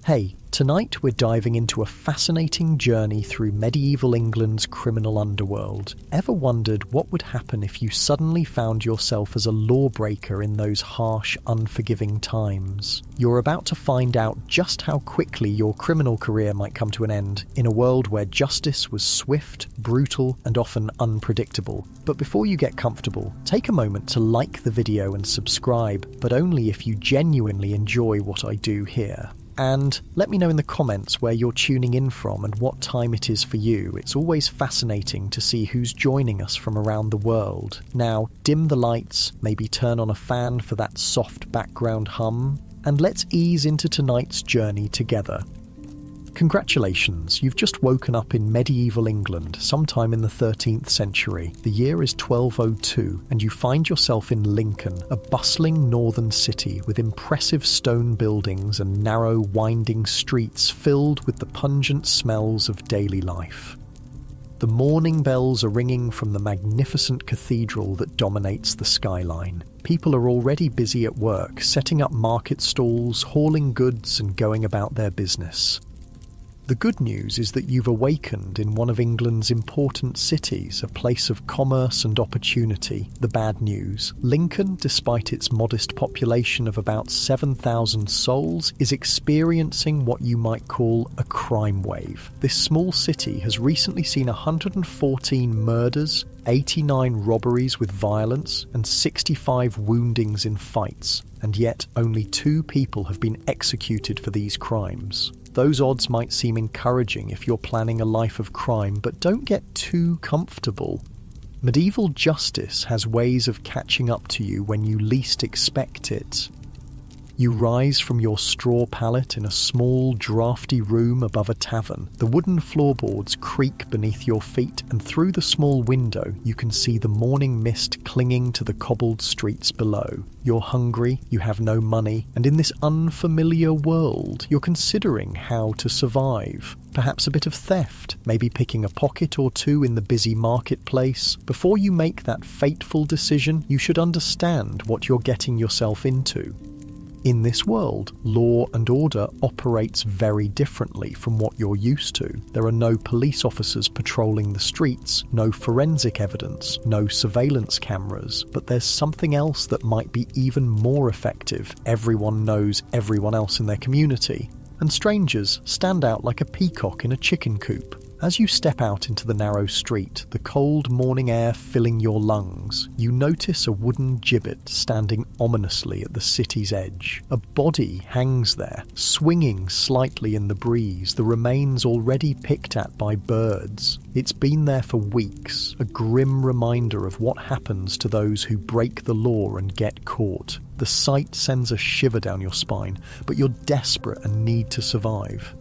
Hey, tonight we're diving into a fascinating journey through medieval England's criminal underworld. Ever wondered what would happen if you suddenly found yourself as a lawbreaker in those harsh, unforgiving times? You're about to find out just how quickly your criminal career might come to an end in a world where justice was swift, brutal, and often unpredictable. But before you get comfortable, take a moment to like the video and subscribe, but only if you genuinely enjoy what I do here. And let me know in the comments where you're tuning in from and what time it is for you. It's always fascinating to see who's joining us from around the world. Now, dim the lights, maybe turn on a fan for that soft background hum, and let's ease into tonight's journey together. Congratulations, you've just woken up in medieval England sometime in the 13th century. The year is 1202 and you find yourself in Lincoln, a bustling northern city with impressive stone buildings and narrow, winding streets filled with the pungent smells of daily life. The morning bells are ringing from the magnificent cathedral that dominates the skyline. People are already busy at work, setting up market stalls, hauling goods and going about their business. The good news is that you've awakened in one of England's important cities, a place of commerce and opportunity. The bad news: Lincoln, despite its modest population of about 7,000 souls, is experiencing what you might call a crime wave. This small city has recently seen 114 murders, 89 robberies with violence, and 65 woundings in fights, and yet only 2 people have been executed for these crimes. Those odds might seem encouraging if you're planning a life of crime, but don't get too comfortable. Medieval justice has ways of catching up to you when you least expect it. You rise from your straw pallet in a small, drafty room above a tavern. The wooden floorboards creak beneath your feet, and through the small window you can see the morning mist clinging to the cobbled streets below. You're hungry, you have no money, and in this unfamiliar world, you're considering how to survive. Perhaps a bit of theft, maybe picking a pocket or two in the busy marketplace. Before you make that fateful decision, you should understand what you're getting yourself into. In this world, law and order operates very differently from what you're used to. There are no police officers patrolling the streets, no forensic evidence, no surveillance cameras, but there's something else that might be even more effective. Everyone knows everyone else in their community, and strangers stand out like a peacock in a chicken coop. As you step out into the narrow street, the cold morning air filling your lungs, you notice a wooden gibbet standing ominously at the city's edge. A body hangs there, swinging slightly in the breeze, the remains already picked at by birds. It's been there for weeks, a grim reminder of what happens to those who break the law and get caught. The sight sends a shiver down your spine, but you're desperate and need to survive.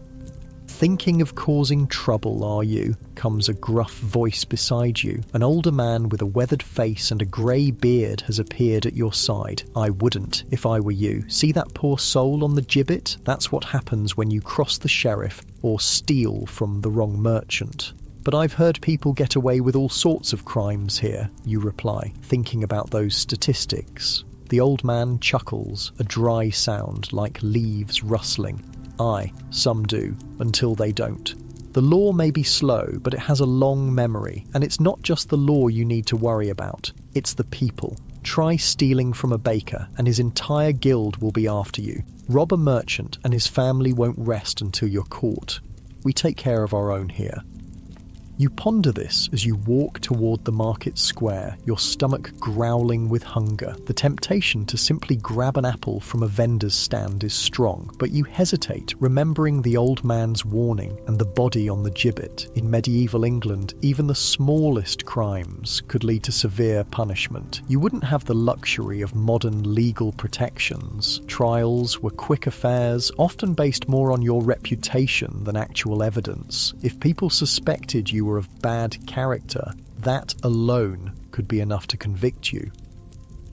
"Thinking of causing trouble, are you?" comes a gruff voice beside you. An older man with a weathered face and a grey beard has appeared at your side. "I wouldn't, if I were you. See that poor soul on the gibbet? That's what happens when you cross the sheriff or steal from the wrong merchant." "But I've heard people get away with all sorts of crimes here," you reply, thinking about those statistics. The old man chuckles, a dry sound like leaves rustling. "Aye, some do, until they don't. The law may be slow, but it has a long memory, and it's not just the law you need to worry about, it's the people. Try stealing from a baker, and his entire guild will be after you. Rob a merchant, and his family won't rest until you're caught. We take care of our own here." You ponder this as you walk toward the market square, your stomach growling with hunger. The temptation to simply grab an apple from a vendor's stand is strong, but you hesitate, remembering the old man's warning and the body on the gibbet. In medieval England, even the smallest crimes could lead to severe punishment. You wouldn't have the luxury of modern legal protections. Trials were quick affairs, often based more on your reputation than actual evidence. If people suspected you were of bad character, that alone could be enough to convict you.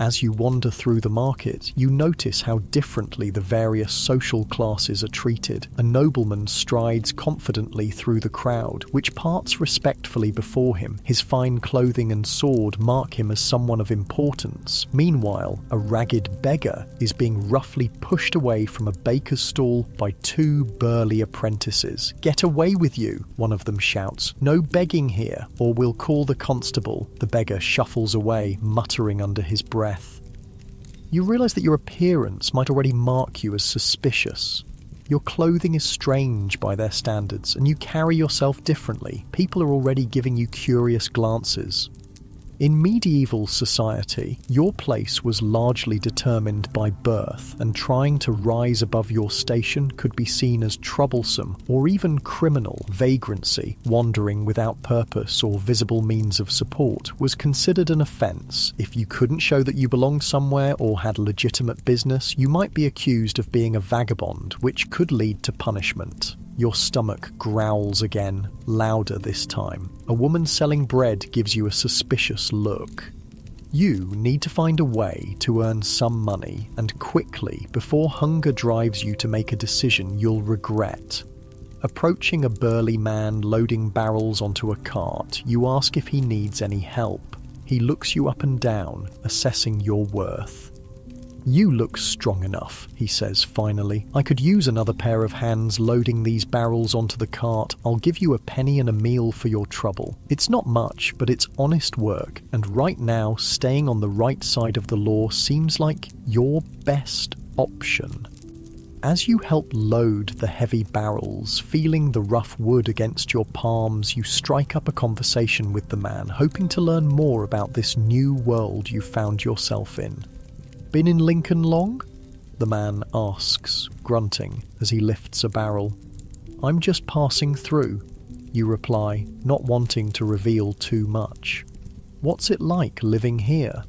As you wander through the market, you notice how differently the various social classes are treated. A nobleman strides confidently through the crowd, which parts respectfully before him. His fine clothing and sword mark him as someone of importance. Meanwhile, a ragged beggar is being roughly pushed away from a baker's stall by two burly apprentices. "Get away with you," one of them shouts. "No begging here, or we'll call the constable." The beggar shuffles away, muttering under his breath. You realise that your appearance might already mark you as suspicious. Your clothing is strange by their standards, and you carry yourself differently. People are already giving you curious glances. In medieval society, your place was largely determined by birth, and trying to rise above your station could be seen as troublesome or even criminal. Vagrancy, wandering without purpose or visible means of support, was considered an offence. If you couldn't show that you belonged somewhere or had legitimate business, you might be accused of being a vagabond, which could lead to punishment. Your stomach growls again, louder this time. A woman selling bread gives you a suspicious look. You need to find a way to earn some money, and quickly, before hunger drives you to make a decision you'll regret. Approaching a burly man loading barrels onto a cart, you ask if he needs any help. He looks you up and down, assessing your worth. "You look strong enough," he says finally. "I could use another pair of hands loading these barrels onto the cart. I'll give you a penny and a meal for your trouble. It's not much, but it's honest work, and right now staying on the right side of the law seems like your best option." As you help load the heavy barrels, feeling the rough wood against your palms, you strike up a conversation with the man, hoping to learn more about this new world you found yourself in. "Been in Lincoln long?" the man asks, grunting as he lifts a barrel. "I'm just passing through," you reply, not wanting to reveal too much. "What's it like living here?"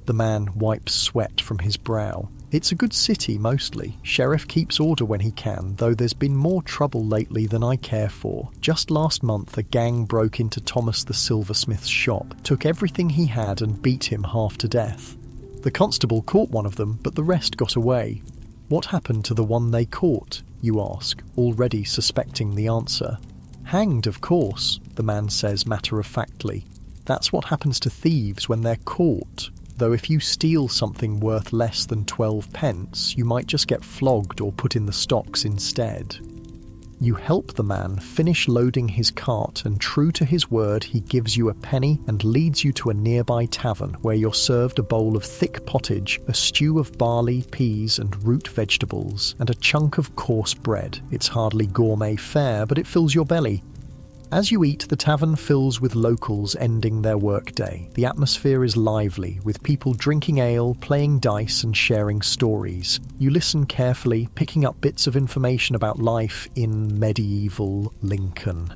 The man wipes sweat from his brow. "It's a good city mostly. Sheriff keeps order when he can, though there's been more trouble lately than I care for. Just last month a gang broke into Thomas the silversmith's shop, took everything he had and beat him half to death. The constable caught one of them, but the rest got away." "What happened to the one they caught?" you ask, already suspecting the answer. "Hanged, of course," the man says matter-of-factly. "That's what happens to thieves when they're caught. Though if you steal something worth less than 12 pence, you might just get flogged or put in the stocks instead." You help the man finish loading his cart, and true to his word, he gives you a penny and leads you to a nearby tavern where you're served a bowl of thick pottage, a stew of barley, peas and root vegetables, and a chunk of coarse bread. It's hardly gourmet fare, but it fills your belly. As you eat, the tavern fills with locals ending their workday. The atmosphere is lively, with people drinking ale, playing dice and sharing stories. You listen carefully, picking up bits of information about life in medieval Lincoln.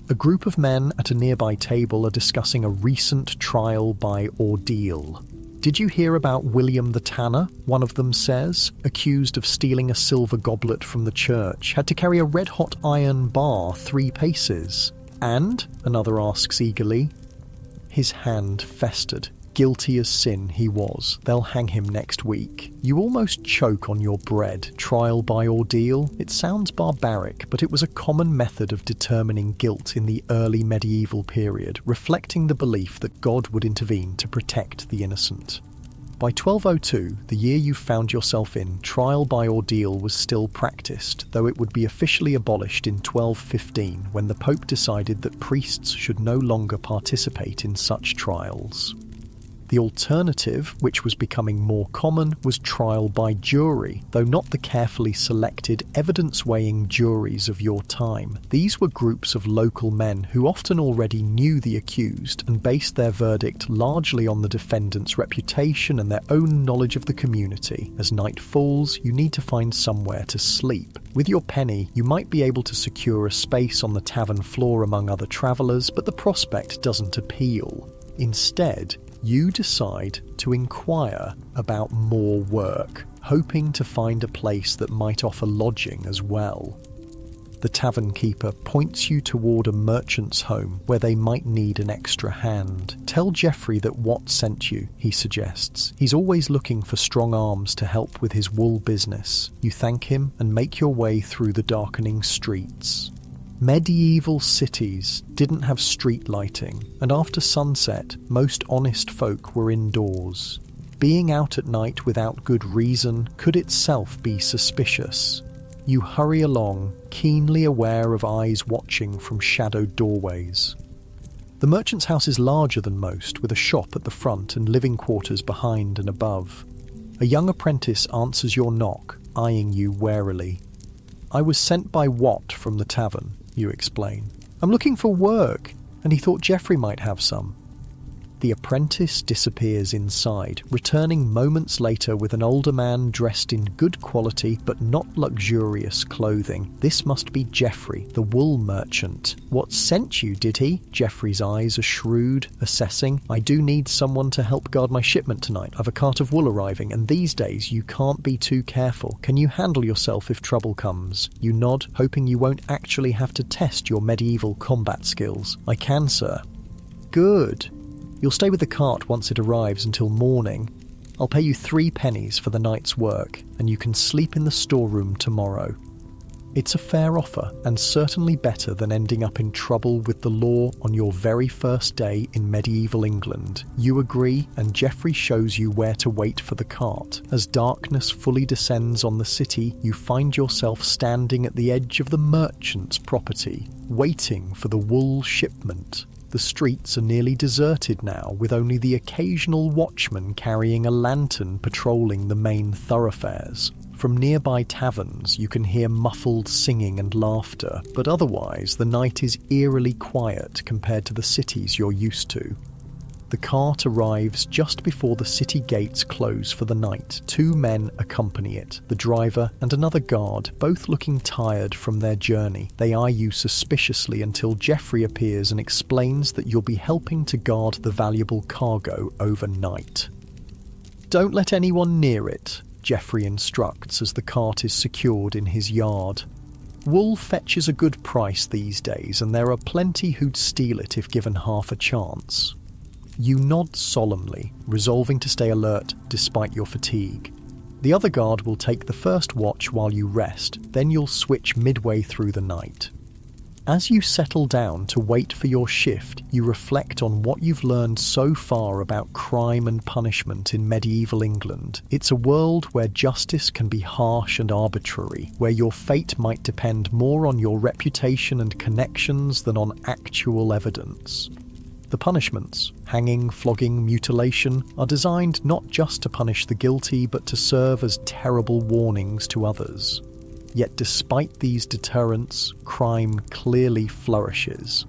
A group of men at a nearby table are discussing a recent trial by ordeal. "Did you hear about William the Tanner?" one of them says, accused of stealing a silver goblet from the church, had to carry a red-hot iron bar 3 paces. "And?" another asks eagerly. His hand festered. Guilty as sin he was. They'll hang him next week. You almost choke on your bread. Trial by ordeal? It sounds barbaric, but it was a common method of determining guilt in the early medieval period, reflecting the belief that God would intervene to protect the innocent. By 1202, the year you found yourself in, trial by ordeal was still practiced, though it would be officially abolished in 1215 when the Pope decided that priests should no longer participate in such trials. The alternative, which was becoming more common, was trial by jury, though not the carefully selected, evidence-weighing juries of your time. These were groups of local men who often already knew the accused and based their verdict largely on the defendant's reputation and their own knowledge of the community. As night falls, you need to find somewhere to sleep. With your penny, you might be able to secure a space on the tavern floor among other travellers, but the prospect doesn't appeal. Instead, you decide to inquire about more work, hoping to find a place that might offer lodging as well. The The tavern keeper points you toward a merchant's home where they might need an extra hand. Tell Geoffrey that Watt sent you, he suggests. He's always looking for strong arms to help with his wool business. You thank him and make your way through the darkening streets. Medieval cities didn't have street lighting, and after sunset, most honest folk were indoors. Being out at night without good reason could itself be suspicious. You hurry along, keenly aware of eyes watching from shadowed doorways. The merchant's house is larger than most, with a shop at the front and living quarters behind and above. A young apprentice answers your knock, eyeing you warily. "I was sent by Watt from the tavern," you explain. "I'm looking for work, and he thought Geoffrey might have some." The apprentice disappears inside, returning moments later with an older man dressed in good quality but not luxurious clothing. This must be Geoffrey, the wool merchant. "What sent you, did he?" Geoffrey's eyes are shrewd, assessing. "I do need someone to help guard my shipment tonight. I've a cart of wool arriving, and these days you can't be too careful. Can you handle yourself if trouble comes?" You nod, hoping you won't actually have to test your medieval combat skills. "I can, sir." "Good. You'll stay with the cart once it arrives until morning. I'll pay you 3 pennies for the night's work, and you can sleep in the storeroom tomorrow." It's a fair offer, and certainly better than ending up in trouble with the law on your very first day in medieval England. You agree, and Geoffrey shows you where to wait for the cart. As darkness fully descends on the city, you find yourself standing at the edge of the merchant's property, waiting for the wool shipment. The streets are nearly deserted now, with only the occasional watchman carrying a lantern patrolling the main thoroughfares. From nearby taverns you can hear muffled singing and laughter, but otherwise the night is eerily quiet compared to the cities you're used to. The cart arrives just before the city gates close for the night. 2 men accompany it, the driver and another guard, both looking tired from their journey. They eye you suspiciously until Geoffrey appears and explains that you'll be helping to guard the valuable cargo overnight. "Don't let anyone near it," Geoffrey instructs as the cart is secured in his yard. Wool fetches a good price these days, and there are plenty who'd steal it if given half a chance. You nod solemnly, resolving to stay alert despite your fatigue. The other guard will take the first watch while you rest, then you'll switch midway through the night. As you settle down to wait for your shift, you reflect on what you've learned so far about crime and punishment in medieval England. It's a world where justice can be harsh and arbitrary, where your fate might depend more on your reputation and connections than on actual evidence. The punishments, hanging, flogging, mutilation, are designed not just to punish the guilty but to serve as terrible warnings to others. Yet despite these deterrents, crime clearly flourishes.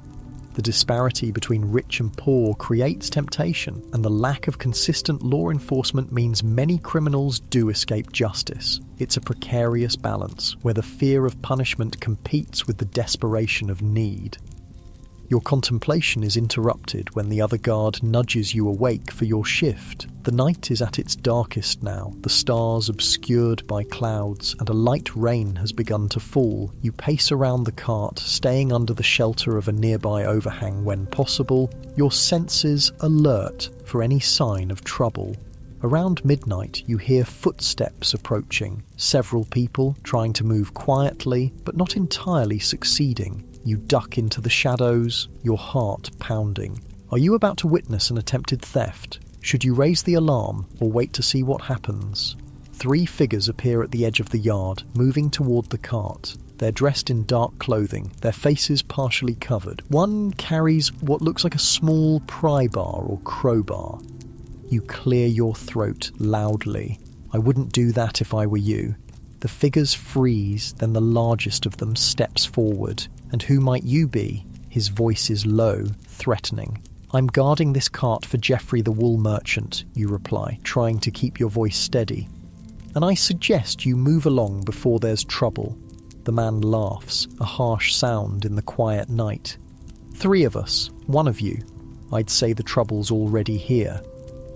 The disparity between rich and poor creates temptation, and the lack of consistent law enforcement means many criminals do escape justice. It's a precarious balance, where the fear of punishment competes with the desperation of need. Your contemplation is interrupted when the other guard nudges you awake for your shift. The night is at its darkest now, the stars obscured by clouds, and a light rain has begun to fall. You pace around the cart, staying under the shelter of a nearby overhang when possible, your senses alert for any sign of trouble. Around midnight, you hear footsteps approaching, several people trying to move quietly, but not entirely succeeding. You duck into the shadows, your heart pounding. Are you about to witness an attempted theft? Should you raise the alarm or wait to see what happens? 3 figures appear at the edge of the yard, moving toward the cart. They're dressed in dark clothing, their faces partially covered. One carries what looks like a small pry bar or crowbar. You clear your throat loudly. "I wouldn't do that if I were you." The figures freeze, then the largest of them steps forward. "And who might you be?" His voice is low, threatening. "I'm guarding this cart for Geoffrey the wool merchant," you reply, trying to keep your voice steady. "And I suggest you move along before there's trouble." The man laughs, a harsh sound in the quiet night. "3 of us, 1 of you. I'd say the trouble's already here."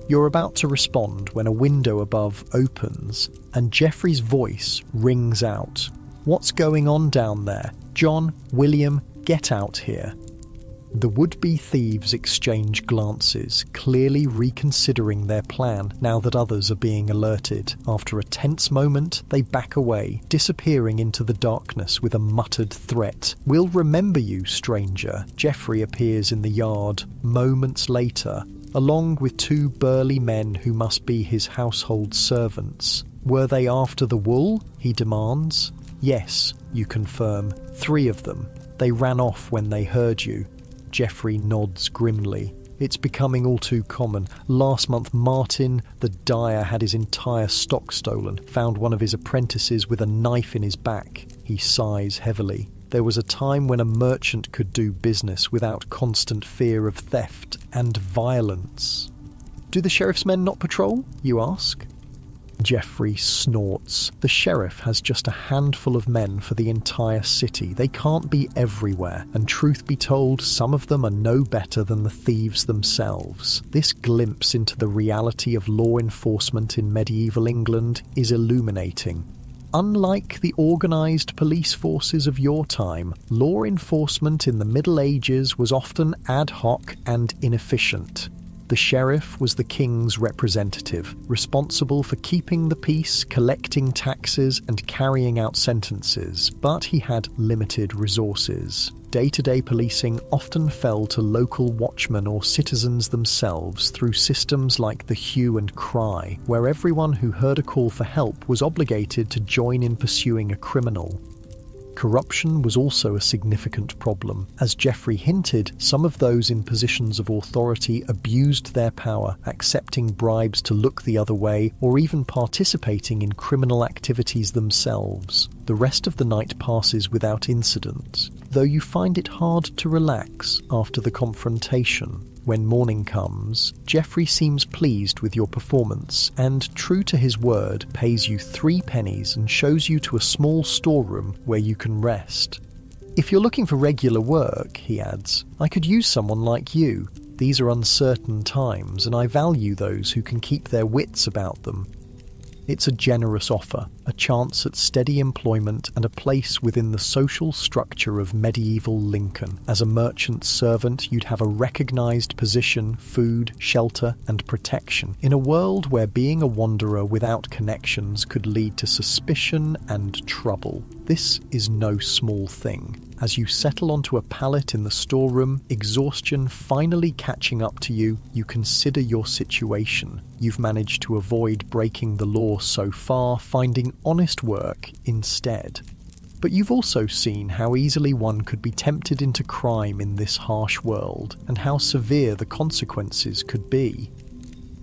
You're about to respond when a window above opens, and Geoffrey's voice rings out. "What's going on down there? "John, William, get out here." The would-be thieves exchange glances, clearly reconsidering their plan now that others are being alerted. After a tense moment, they back away, disappearing into the darkness with a muttered threat. "We'll remember you, stranger." Geoffrey appears in the yard moments later, along with two burly men who must be his household servants. "Were they after the wool?" he demands. "Yes," you confirm. "3 of them. They ran off when they heard you." Geoffrey nods grimly. "It's becoming all too common. Last month, Martin, the dyer, had his entire stock stolen, found one of his apprentices with a knife in his back." He sighs heavily. "There was a time when a merchant could do business without constant fear of theft and violence." "Do the sheriff's men not patrol?" you ask. Geoffrey snorts. "The sheriff has just a handful of men for the entire city. They can't be everywhere, and truth be told, some of them are no better than the thieves themselves." This glimpse into the reality of law enforcement in medieval England is illuminating. Unlike the organised police forces of your time, law enforcement in the Middle Ages was often ad hoc and inefficient. The sheriff was the king's representative, responsible for keeping the peace, collecting taxes, and carrying out sentences, but he had limited resources. Day-to-day policing often fell to local watchmen or citizens themselves through systems like the hue and cry, where everyone who heard a call for help was obligated to join in pursuing a criminal. Corruption was also a significant problem. As Geoffrey hinted, some of those in positions of authority abused their power, accepting bribes to look the other way, or even participating in criminal activities themselves. The rest of the night passes without incident, though you find it hard to relax after the confrontation. When morning comes, Geoffrey seems pleased with your performance and, true to his word, pays you 3 pennies and shows you to a small storeroom where you can rest. "If you're looking for regular work," he adds, "I could use someone like you. These are uncertain times, and I value those who can keep their wits about them." It's a generous offer, a chance at steady employment and a place within the social structure of medieval Lincoln. As a merchant servant, you'd have a recognised position, food, shelter, and protection, in a world where being a wanderer without connections could lead to suspicion and trouble. This is no small thing. As you settle onto a pallet in the storeroom, exhaustion finally catching up to you, you consider your situation. You've managed to avoid breaking the law so far, finding honest work instead. But you've also seen how easily one could be tempted into crime in this harsh world, and how severe the consequences could be.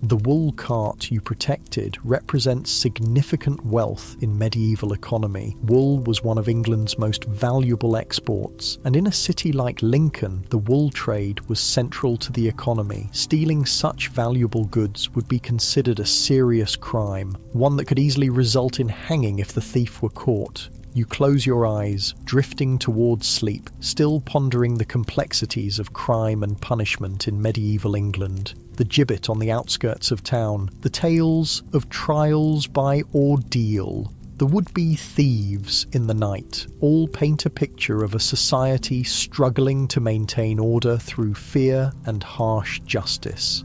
The wool cart you protected represents significant wealth in medieval economy. Wool was one of England's most valuable exports, and in a city like Lincoln, the wool trade was central to the economy. Stealing such valuable goods would be considered a serious crime, one that could easily result in hanging if the thief were caught. You close your eyes, drifting towards sleep, still pondering the complexities of crime and punishment in medieval England. The gibbet on the outskirts of town, the tales of trials by ordeal, the would-be thieves in the night, all paint a picture of a society struggling to maintain order through fear and harsh justice.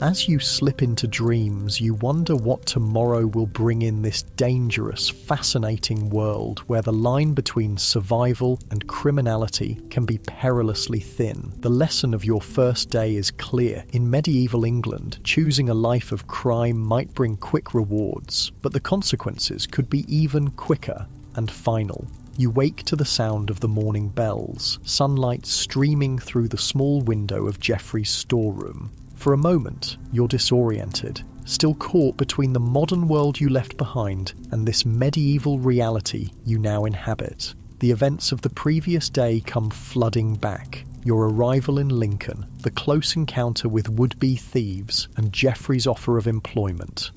As you slip into dreams, you wonder what tomorrow will bring in this dangerous, fascinating world where the line between survival and criminality can be perilously thin. The lesson of your first day is clear. In medieval England, choosing a life of crime might bring quick rewards, but the consequences could be even quicker and final. You wake to the sound of the morning bells, sunlight streaming through the small window of Geoffrey's storeroom. For a moment, you're disoriented, still caught between the modern world you left behind and this medieval reality you now inhabit. The events of the previous day come flooding back. Your arrival in Lincoln, the close encounter with would-be thieves, and Geoffrey's offer of employment.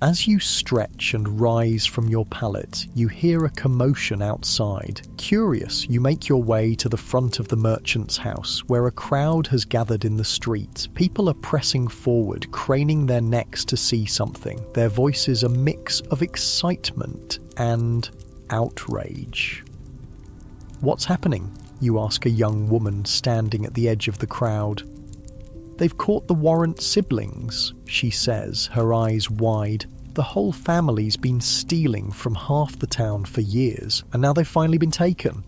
As you stretch and rise from your pallet, you hear a commotion outside. Curious, you make your way to the front of the merchant's house, where a crowd has gathered in the street. People are pressing forward, craning their necks to see something, their voices a mix of excitement and outrage. "What's happening?" you ask a young woman standing at the edge of the crowd. "They've caught the Warrant siblings," she says, her eyes wide. "The whole family's been stealing from half the town for years, and now they've finally been taken.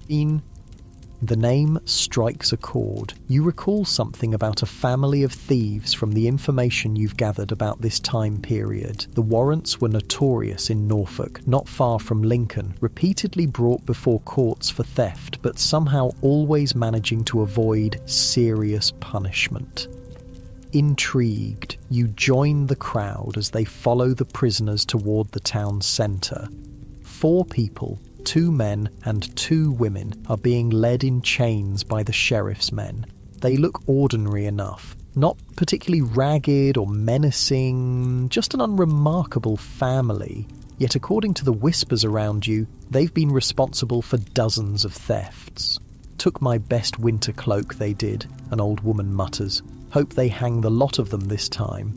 The name strikes a chord. You recall something about a family of thieves from the information you've gathered about this time period. The Warrants were notorious in Norfolk, not far from Lincoln, repeatedly brought before courts for theft, but somehow always managing to avoid serious punishment. Intrigued, you join the crowd as they follow the prisoners toward the town centre. 4 people, 2 men and 2 women, are being led in chains by the sheriff's men. They look ordinary enough, not particularly ragged or menacing, just an unremarkable family. Yet according to the whispers around you, they've been responsible for dozens of thefts. "Took my best winter cloak, they did," an old woman mutters. "Hope they hang the lot of them this time."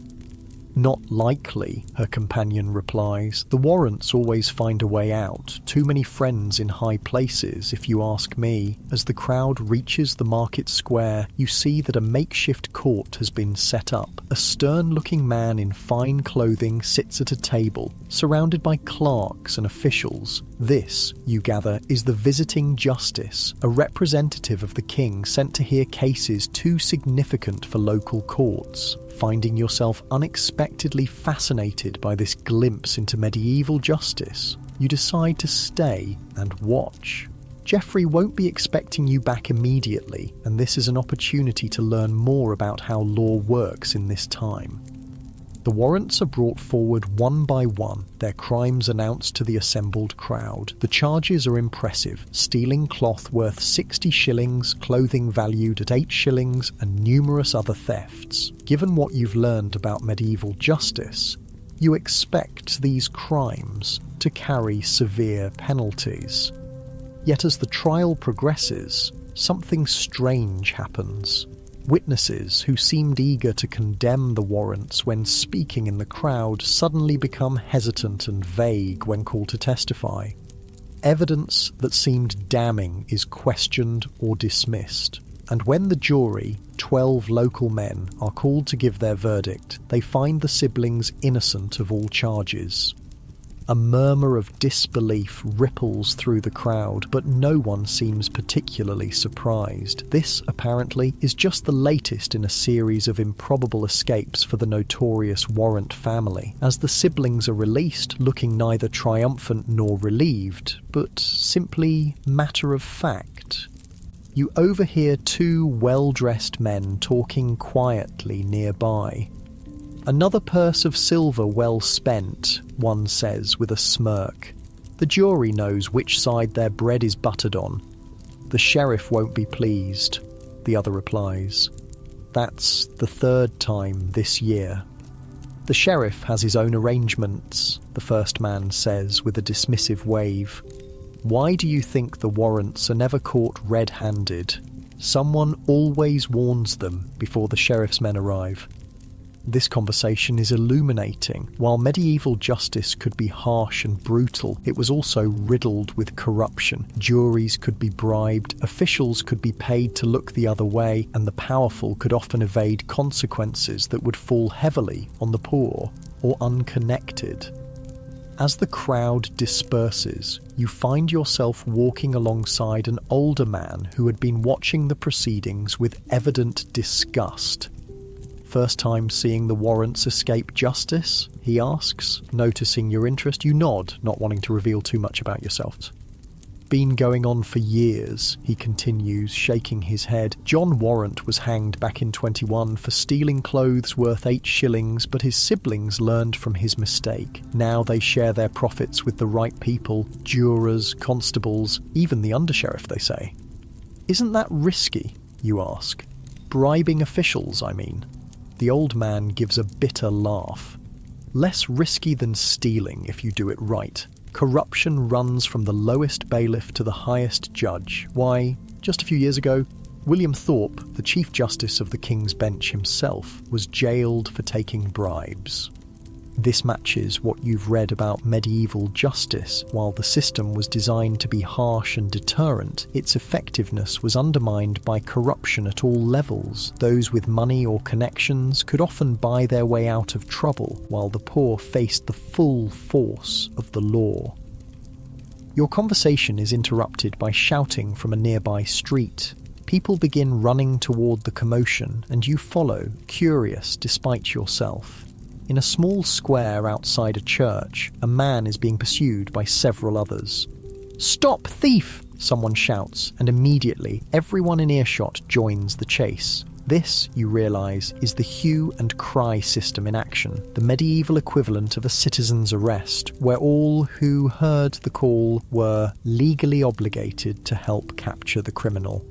"Not likely," her companion replies. "The Warrants always find a way out. Too many friends in high places, if you ask me." As the crowd reaches the market square, you see that a makeshift court has been set up. A stern-looking man in fine clothing sits at a table, surrounded by clerks and officials. This, you gather, is the visiting justice, a representative of the king sent to hear cases too significant for local courts. Finding yourself unexpectedly fascinated by this glimpse into medieval justice, you decide to stay and watch. Geoffrey won't be expecting you back immediately, and this is an opportunity to learn more about how law works in this time. The Warrants are brought forward one by one, their crimes announced to the assembled crowd. The charges are impressive: stealing cloth worth 60 shillings, clothing valued at 8 shillings, and numerous other thefts. Given what you've learned about medieval justice, you expect these crimes to carry severe penalties. Yet as the trial progresses, something strange happens. Witnesses who seemed eager to condemn the Warrants when speaking in the crowd suddenly become hesitant and vague when called to testify. Evidence that seemed damning is questioned or dismissed, and when the jury, 12 local men, are called to give their verdict, they find the siblings innocent of all charges. A murmur of disbelief ripples through the crowd, but no one seems particularly surprised. This, apparently, is just the latest in a series of improbable escapes for the notorious Warrant family, as the siblings are released looking neither triumphant nor relieved, but simply matter of fact. You overhear 2 well-dressed men talking quietly nearby. "Another purse of silver well spent," one says with a smirk. "The jury knows which side their bread is buttered on." "The sheriff won't be pleased," the other replies. "That's the 3rd time this year." "The sheriff has his own arrangements," the first man says with a dismissive wave. "Why do you think the Warrants are never caught red-handed? Someone always warns them before the sheriff's men arrive." This conversation is illuminating. While medieval justice could be harsh and brutal, it was also riddled with corruption. Juries could be bribed, officials could be paid to look the other way, and the powerful could often evade consequences that would fall heavily on the poor or unconnected. As the crowd disperses, you find yourself walking alongside an older man who had been watching the proceedings with evident disgust. "First time seeing the Warrants escape justice?" he asks. Noticing your interest, you nod, not wanting to reveal too much about yourself. "Been going on for years," he continues, shaking his head. "John Warrant was hanged back in 21 for stealing clothes worth 8 shillings, but his siblings learned from his mistake. Now they share their profits with the right people, jurors, constables, even the undersheriff, they say." "Isn't that risky?" you ask. "Bribing officials, I mean." The old man gives a bitter laugh. "Less risky than stealing if you do it right. Corruption runs from the lowest bailiff to the highest judge. Why, just a few years ago, William Thorpe, the Chief Justice of the King's Bench himself, was jailed for taking bribes." This matches what you've read about medieval justice. While the system was designed to be harsh and deterrent, its effectiveness was undermined by corruption at all levels. Those with money or connections could often buy their way out of trouble, while the poor faced the full force of the law. Your conversation is interrupted by shouting from a nearby street. People begin running toward the commotion, and you follow, curious despite yourself. In a small square outside a church, a man is being pursued by several others. "Stop, thief!" someone shouts, and immediately everyone in earshot joins the chase. This, you realise, is the hue and cry system in action, the medieval equivalent of a citizen's arrest, where all who heard the call were legally obligated to help capture the criminal.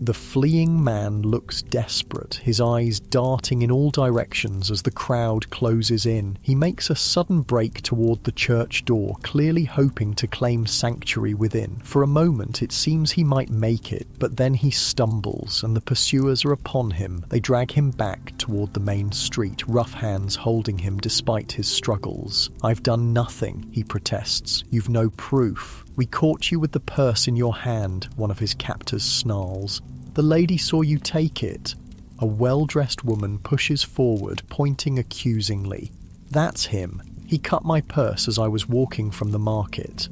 The fleeing man looks desperate, his eyes darting in all directions as the crowd closes in. He makes a sudden break toward the church door, clearly hoping to claim sanctuary within. For a moment it seems he might make it, but then he stumbles and the pursuers are upon him. They drag him back toward the main street, rough hands holding him despite his struggles. "I've done nothing," he protests. "You've no proof. We caught you with the purse in your hand," one of his captors snarls. "The lady saw you take it." A well-dressed woman pushes forward, pointing accusingly. "That's him. He cut my purse as I was walking from the market."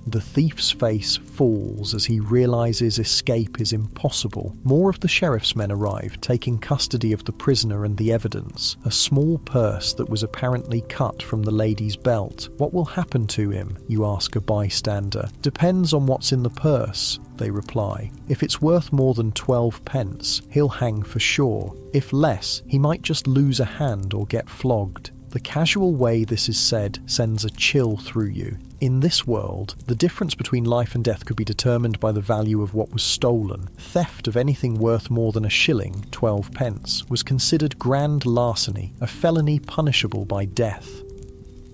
The thief's face falls as he realises escape is impossible. More of the sheriff's men arrive, taking custody of the prisoner and the evidence. A small purse that was apparently cut from the lady's belt. "What will happen to him?" you ask a bystander. "Depends on what's in the purse," they reply. "If it's worth more than 12 pence, he'll hang for sure. If less, he might just lose a hand or get flogged." The casual way this is said sends a chill through you. In this world, the difference between life and death could be determined by the value of what was stolen. Theft of anything worth more than a shilling, 12 pence, was considered grand larceny, a felony punishable by death.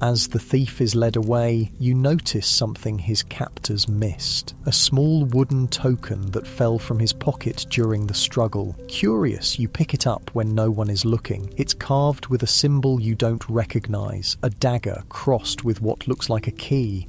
As the thief is led away, you notice something his captors missed. A small wooden token that fell from his pocket during the struggle. Curious, you pick it up when no one is looking. It's carved with a symbol you don't recognise, a dagger crossed with what looks like a key.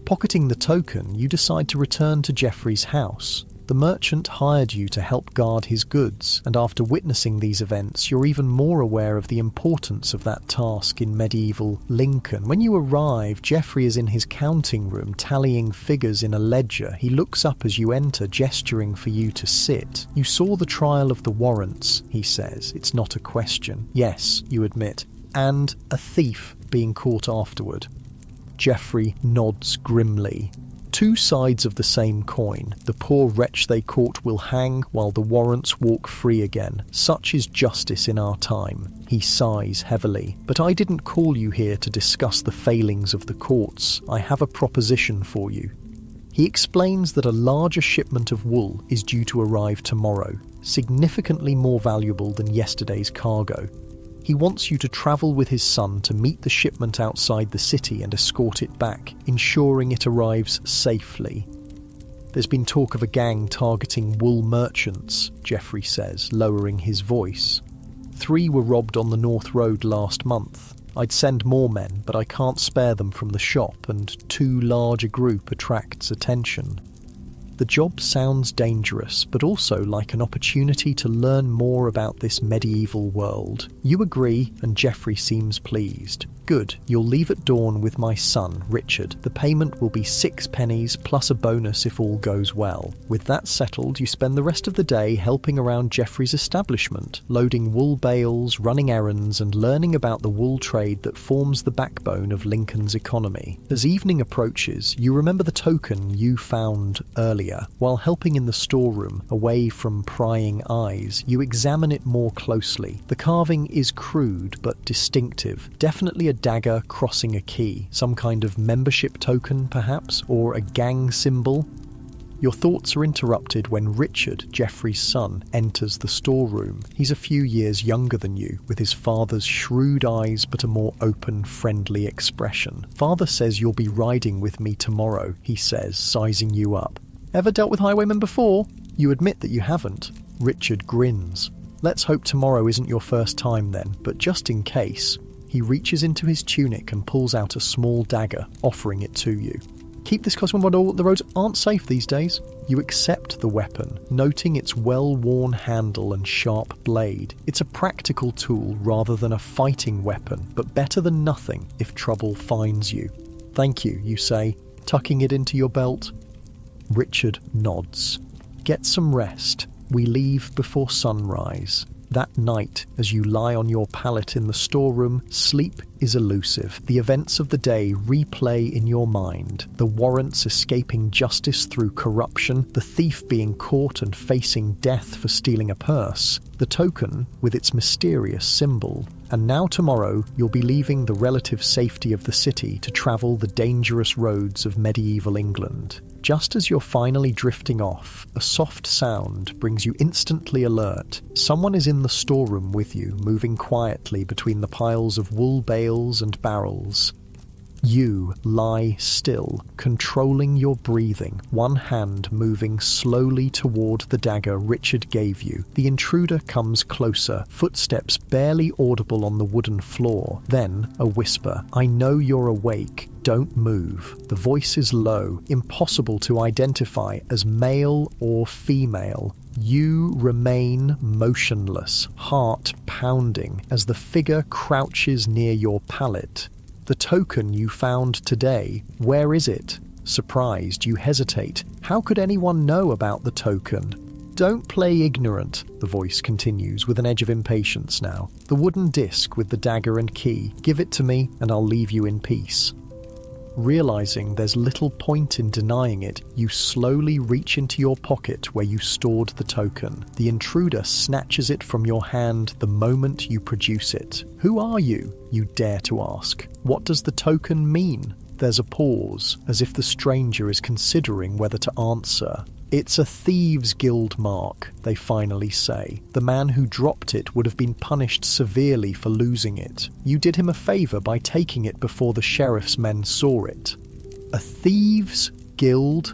Pocketing the token, you decide to return to Geoffrey's house. The merchant hired you to help guard his goods, and after witnessing these events, you're even more aware of the importance of that task in medieval Lincoln. When you arrive, Geoffrey is in his counting room, tallying figures in a ledger. He looks up as you enter, gesturing for you to sit. "You saw the trial of the warrants," he says. "It's not a question." "Yes," you admit. "And a thief being caught afterward." Geoffrey nods grimly. Two sides of the same coin. The poor wretch they caught will hang, while the warrants walk free again. Such is justice in our time. He sighs heavily. "But I didn't call you here to discuss the failings of the courts. I have a proposition for you." He explains that a larger shipment of wool is due to arrive tomorrow, significantly more valuable than yesterday's cargo. He wants you to travel with his son to meet the shipment outside the city and escort it back, ensuring it arrives safely. "There's been talk of a gang targeting wool merchants," Geoffrey says, lowering his voice. 3 were robbed on the North Road last month. I'd send more men, but I can't spare them from the shop, and too large a group attracts attention. The job sounds dangerous, but also like an opportunity to learn more about this medieval world. You agree, and Geoffrey seems pleased. "Good, you'll leave at dawn with my son, Richard. The payment will be 6 pennies plus a bonus if all goes well." With that settled, you spend the rest of the day helping around Geoffrey's establishment, loading wool bales, running errands, and learning about the wool trade that forms the backbone of Lincoln's economy. As evening approaches, you remember the token you found earlier. While helping in the storeroom, away from prying eyes, you examine it more closely. The carving is crude but distinctive, definitely a dagger crossing a key, some kind of membership token perhaps, or a gang symbol. Your thoughts are interrupted when Richard, Geoffrey's son, enters the storeroom. He's a few years younger than you, with his father's shrewd eyes but a more open, friendly expression. "Father says you'll be riding with me tomorrow," he says, sizing you up. "Ever dealt with highwaymen before?" You admit that you haven't. Richard grins. "Let's hope tomorrow isn't your first time then, but just in case." He reaches into his tunic and pulls out a small dagger, offering it to you. Keep this close, the roads aren't safe these days. You accept the weapon, noting its well-worn handle and sharp blade. It's a practical tool rather than a fighting weapon, but better than nothing if trouble finds you. Thank you, you say, tucking it into your belt. Richard nods. Get some rest. We leave before sunrise. That night, as you lie on your pallet in the storeroom, sleep is elusive. The events of the day replay in your mind. The warrants escaping justice through corruption, the thief being caught and facing death for stealing a purse, the token with its mysterious symbol. And now tomorrow, you'll be leaving the relative safety of the city to travel the dangerous roads of medieval England. Just as you're finally drifting off, a soft sound brings you instantly alert. Someone is in the storeroom with you, moving quietly between the piles of wool bales and barrels. You lie still, controlling your breathing, one hand moving slowly toward the dagger Richard gave you. The intruder comes closer, footsteps barely audible on the wooden floor. Then a whisper, "I know you're awake. Don't move." The voice is low, impossible to identify as male or female. You remain motionless, heart pounding, as the figure crouches near your pallet. The token you found today, where is it? Surprised, you hesitate. How could anyone know about the token? Don't play ignorant, the voice continues, with an edge of impatience now. The wooden disc with the dagger and key. Give it to me, and I'll leave you in peace. Realizing there's little point in denying it, you slowly reach into your pocket where you stored the token. The intruder snatches it from your hand the moment you produce it. Who are you? You dare to ask. What does the token mean? There's a pause, as if the stranger is considering whether to answer. It's a thieves' guild mark, they finally say. The man who dropped it would have been punished severely for losing it. You did him a favour by taking it before the sheriff's men saw it. A thieves' guild?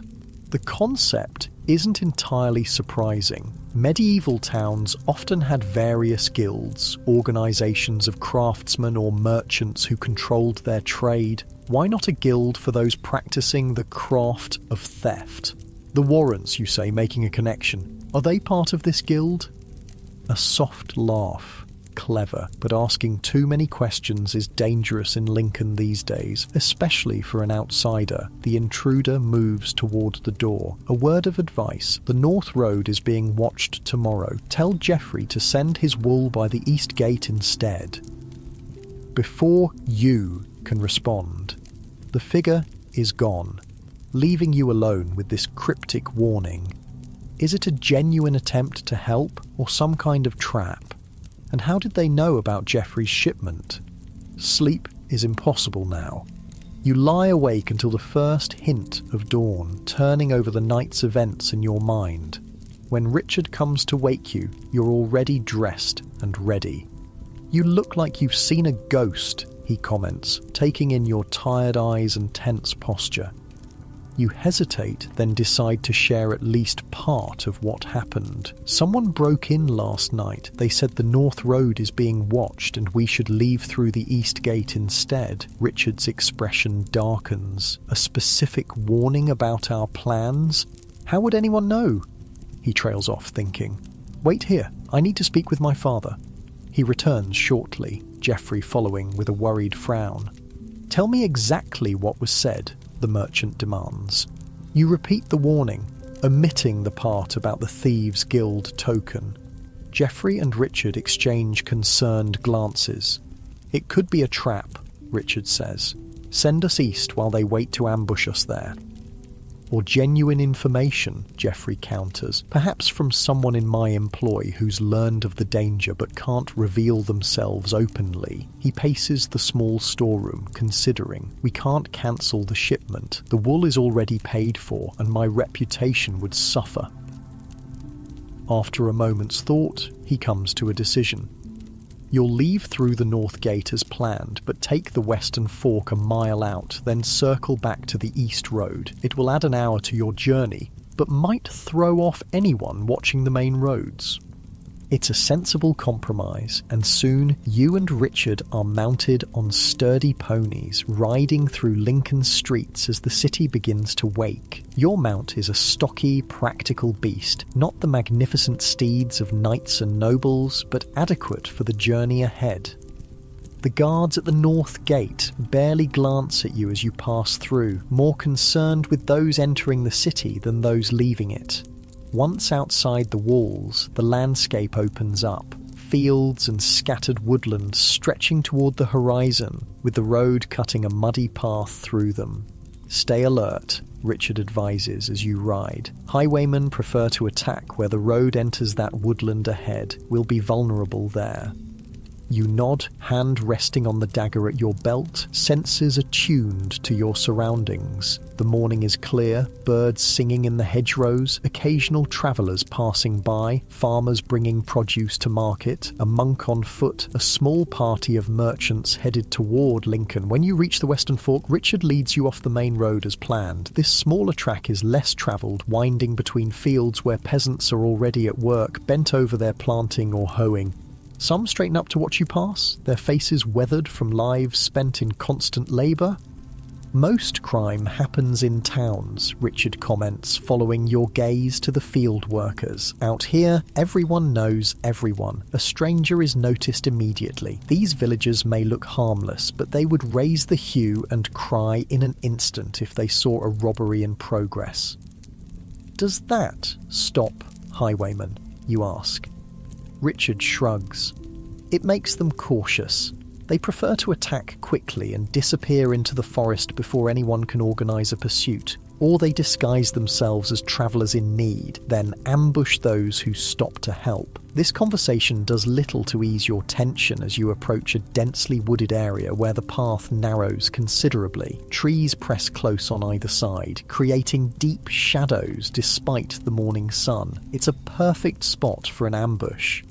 The concept isn't entirely surprising. Medieval towns often had various guilds, organisations of craftsmen or merchants who controlled their trade. Why not a guild for those practising the craft of theft? The warrants, you say, making a connection. Are they part of this guild? A soft laugh. Clever, but asking too many questions is dangerous in Lincoln these days, especially for an outsider. The intruder moves toward the door. A word of advice. The North Road is being watched tomorrow. Tell Geoffrey to send his wool by the East Gate instead. Before you can respond, the figure is gone, leaving you alone with this cryptic warning. Is it a genuine attempt to help or some kind of trap? And how did they know about Geoffrey's shipment? Sleep is impossible now. You lie awake until the first hint of dawn, turning over the night's events in your mind. When Richard comes to wake you, you're already dressed and ready. You look like you've seen a ghost, he comments, taking in your tired eyes and tense posture. You hesitate, then decide to share at least part of what happened. Someone broke in last night. They said the North Road is being watched and we should leave through the East Gate instead. Richard's expression darkens. A specific warning about our plans? How would anyone know? He trails off, thinking. Wait here. I need to speak with my father. He returns shortly, Geoffrey following with a worried frown. Tell me exactly what was said, the merchant demands. You repeat the warning, omitting the part about the Thieves' Guild token. Geoffrey and Richard exchange concerned glances. It could be a trap, Richard says. Send us east while they wait to ambush us there. Or genuine information, Geoffrey counters, perhaps from someone in my employ who's learned of the danger but can't reveal themselves openly. He paces the small storeroom, considering. We can't cancel the shipment. The wool is already paid for, and my reputation would suffer. After a moment's thought, he comes to a decision. You'll leave through the North Gate as planned, but take the Western Fork a mile out, then circle back to the East Road. It will add an hour to your journey, but might throw off anyone watching the main roads. It's a sensible compromise, and soon you and Richard are mounted on sturdy ponies, riding through Lincoln's streets as the city begins to wake. Your mount is a stocky, practical beast, not the magnificent steeds of knights and nobles, but adequate for the journey ahead. The guards at the north gate barely glance at you as you pass through, more concerned with those entering the city than those leaving it. Once outside the walls, the landscape opens up, fields and scattered woodland stretching toward the horizon, with the road cutting a muddy path through them. Stay alert, Richard advises as you ride. Highwaymen prefer to attack where the road enters that woodland ahead. We'll be vulnerable there. You nod, hand resting on the dagger at your belt, senses attuned to your surroundings. The morning is clear, birds singing in the hedgerows, occasional travellers passing by, farmers bringing produce to market, a monk on foot, a small party of merchants headed toward Lincoln. When you reach the Western Fork, Richard leads you off the main road as planned. This smaller track is less travelled, winding between fields where peasants are already at work, bent over their planting or hoeing. Some straighten up to watch you pass, their faces weathered from lives spent in constant labour. Most crime happens in towns, Richard comments, following your gaze to the field workers. Out here, everyone knows everyone. A stranger is noticed immediately. These villagers may look harmless, but they would raise the hue and cry in an instant if they saw a robbery in progress. Does that stop highwaymen, you ask? Richard shrugs. It makes them cautious. They prefer to attack quickly and disappear into the forest before anyone can organise a pursuit, or they disguise themselves as travellers in need, then ambush those who stop to help. This conversation does little to ease your tension as you approach a densely wooded area where the path narrows considerably. Trees press close on either side, creating deep shadows despite the morning sun. It's a perfect spot for an ambush.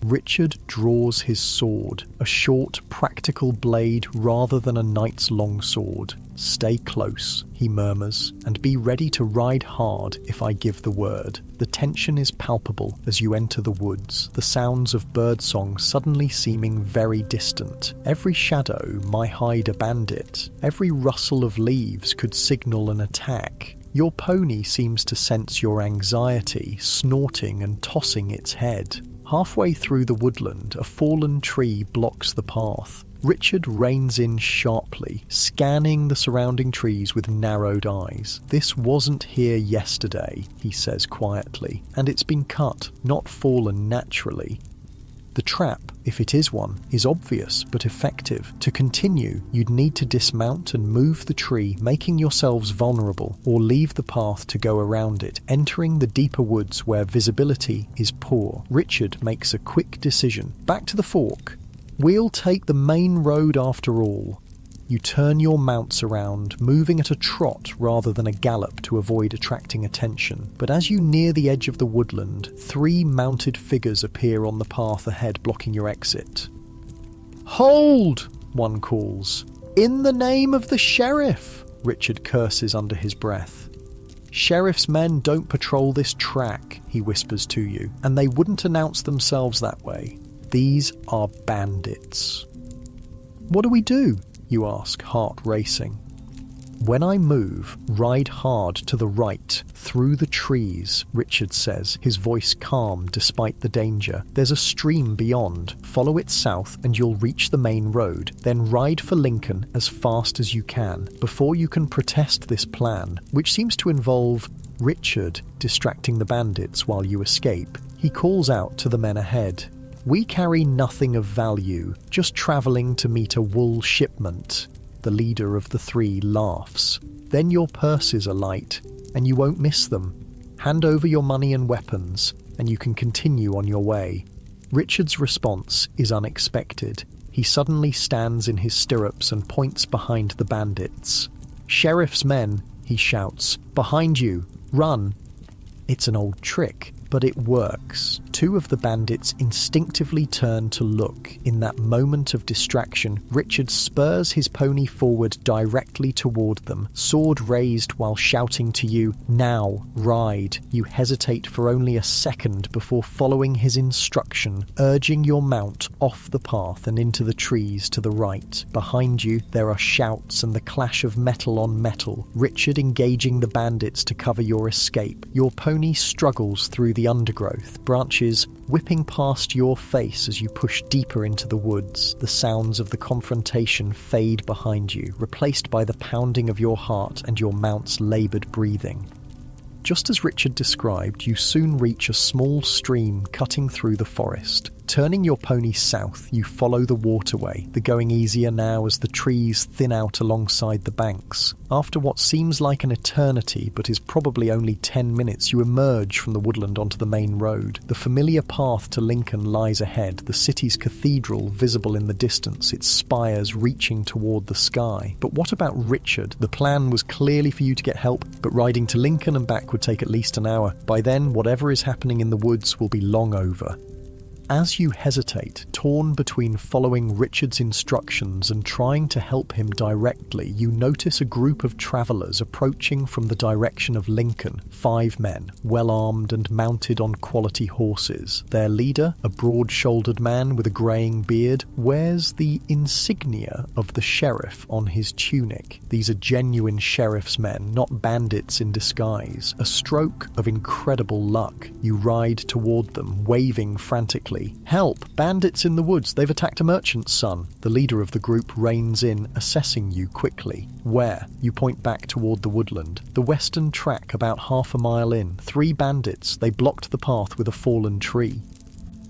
Richard draws his sword, a short, practical blade rather than a knight's longsword. "Stay close," he murmurs, "and be ready to ride hard if I give the word." The tension is palpable as you enter the woods, the sounds of birdsong suddenly seeming very distant. Every shadow might hide a bandit. Every rustle of leaves could signal an attack. Your pony seems to sense your anxiety, snorting and tossing its head. Halfway through the woodland, a fallen tree blocks the path. Richard reins in sharply, scanning the surrounding trees with narrowed eyes. "This wasn't here yesterday," he says quietly, "and it's been cut, not fallen naturally." The trap, if it is one, is obvious but effective. To continue, you'd need to dismount and move the tree, making yourselves vulnerable, or leave the path to go around it, entering the deeper woods where visibility is poor. Richard makes a quick decision. Back to the fork. "We'll take the main road after all." You turn your mounts around, moving at a trot rather than a gallop to avoid attracting attention. But as you near the edge of the woodland, 3 mounted figures appear on the path ahead, blocking your exit. "Hold!" one calls. "In the name of the sheriff!" Richard curses under his breath. "Sheriff's men don't patrol this track," he whispers to you, "and they wouldn't announce themselves that way. These are bandits." "What do we do?" you ask, heart racing. "When I move, ride hard to the right, through the trees," Richard says, his voice calm despite the danger. "There's a stream beyond. Follow it south and you'll reach the main road. Then ride for Lincoln as fast as you can, before you can protest this plan," which seems to involve Richard distracting the bandits while you escape. He calls out to the men ahead. "We carry nothing of value, just travelling to meet a wool shipment." The leader of the 3 laughs. "Then your purses are light, and you won't miss them. Hand over your money and weapons, and you can continue on your way." Richard's response is unexpected. He suddenly stands in his stirrups and points behind the bandits. "Sheriff's men," he shouts. "Behind you! Run!" It's an old trick. But it works. Two of the bandits instinctively turn to look. In that moment of distraction, Richard spurs his pony forward directly toward them, sword raised while shouting to you, "Now, ride." You hesitate for only a second before following his instruction, urging your mount off the path and into the trees to the right. Behind you, there are shouts and the clash of metal on metal, Richard engaging the bandits to cover your escape. Your pony struggles through the undergrowth, branches whipping past your face as you push deeper into the woods. The sounds of the confrontation fade behind you, replaced by the pounding of your heart and your mount's laboured breathing. Just as Richard described, you soon reach a small stream cutting through the forest. Turning your pony south, you follow the waterway, the going easier now as the trees thin out alongside the banks. After what seems like an eternity but is probably only 10 minutes, you emerge from the woodland onto the main road. The familiar path to Lincoln lies ahead, the city's cathedral visible in the distance, its spires reaching toward the sky. But what about Richard? The plan was clearly for you to get help, but riding to Lincoln and back would take at least an hour. By then, whatever is happening in the woods will be long over. As you hesitate, torn between following Richard's instructions and trying to help him directly, you notice a group of travellers approaching from the direction of Lincoln. 5 men, well-armed and mounted on quality horses. Their leader, a broad-shouldered man with a greying beard, wears the insignia of the sheriff on his tunic. These are genuine sheriff's men, not bandits in disguise. A stroke of incredible luck. You ride toward them, waving frantically. "Help! Bandits in the woods! They've attacked a merchant's son!" The leader of the group reins in, assessing you quickly. "Where?" You point back toward the woodland. "The western track, about half a mile in. 3 bandits. They blocked the path with a fallen tree."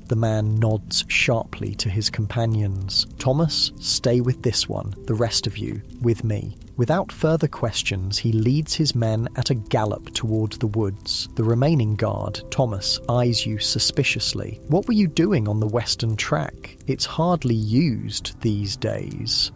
The man nods sharply to his companions. "Thomas, stay with this one. The rest of you, with me." Without further questions, he leads his men at a gallop toward the woods. The remaining guard, Thomas, eyes you suspiciously. "What were you doing on the western track? It's hardly used these days."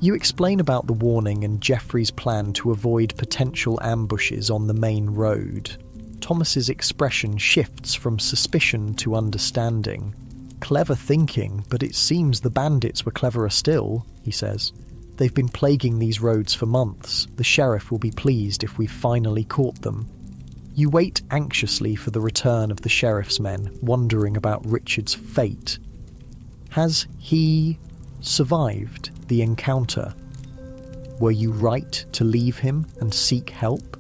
You explain about the warning and Geoffrey's plan to avoid potential ambushes on the main road. Thomas's expression shifts from suspicion to understanding. "Clever thinking, but it seems the bandits were cleverer still," he says. "They've been plaguing these roads for months. The sheriff will be pleased if we've finally caught them." You wait anxiously for the return of the sheriff's men, wondering about Richard's fate. Has he survived the encounter? Were you right to leave him and seek help?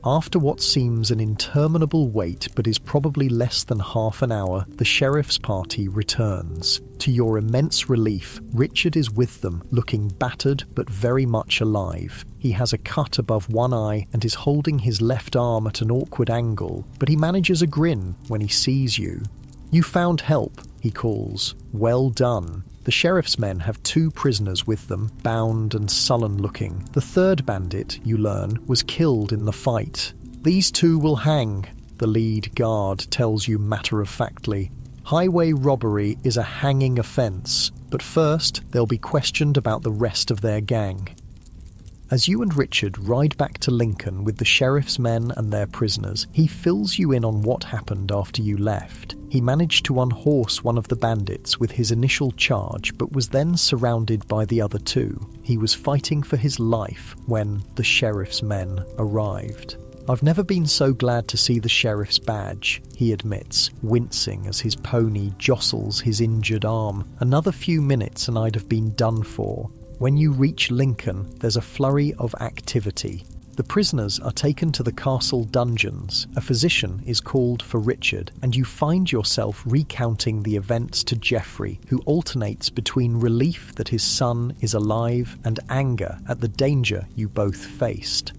After what seems an interminable wait but is probably less than half an hour, the sheriff's party returns. To your immense relief, Richard is with them, looking battered but very much alive. He has a cut above one eye and is holding his left arm at an awkward angle, but he manages a grin when he sees you. "You found help," he calls. "Well done." The sheriff's men have 2 prisoners with them, bound and sullen-looking. The 3rd bandit, you learn, was killed in the fight. "These 2 will hang," the lead guard tells you matter-of-factly. "Highway robbery is a hanging offence, but first they'll be questioned about the rest of their gang." As you and Richard ride back to Lincoln with the sheriff's men and their prisoners, he fills you in on what happened after you left. He managed to unhorse one of the bandits with his initial charge, but was then surrounded by the other 2. He was fighting for his life when the sheriff's men arrived. "I've never been so glad to see the sheriff's badge," he admits, wincing as his pony jostles his injured arm. "Another few minutes and I'd have been done for." When you reach Lincoln, there's a flurry of activity. The prisoners are taken to the castle dungeons, a physician is called for Richard, and you find yourself recounting the events to Geoffrey, who alternates between relief that his son is alive and anger at the danger you both faced.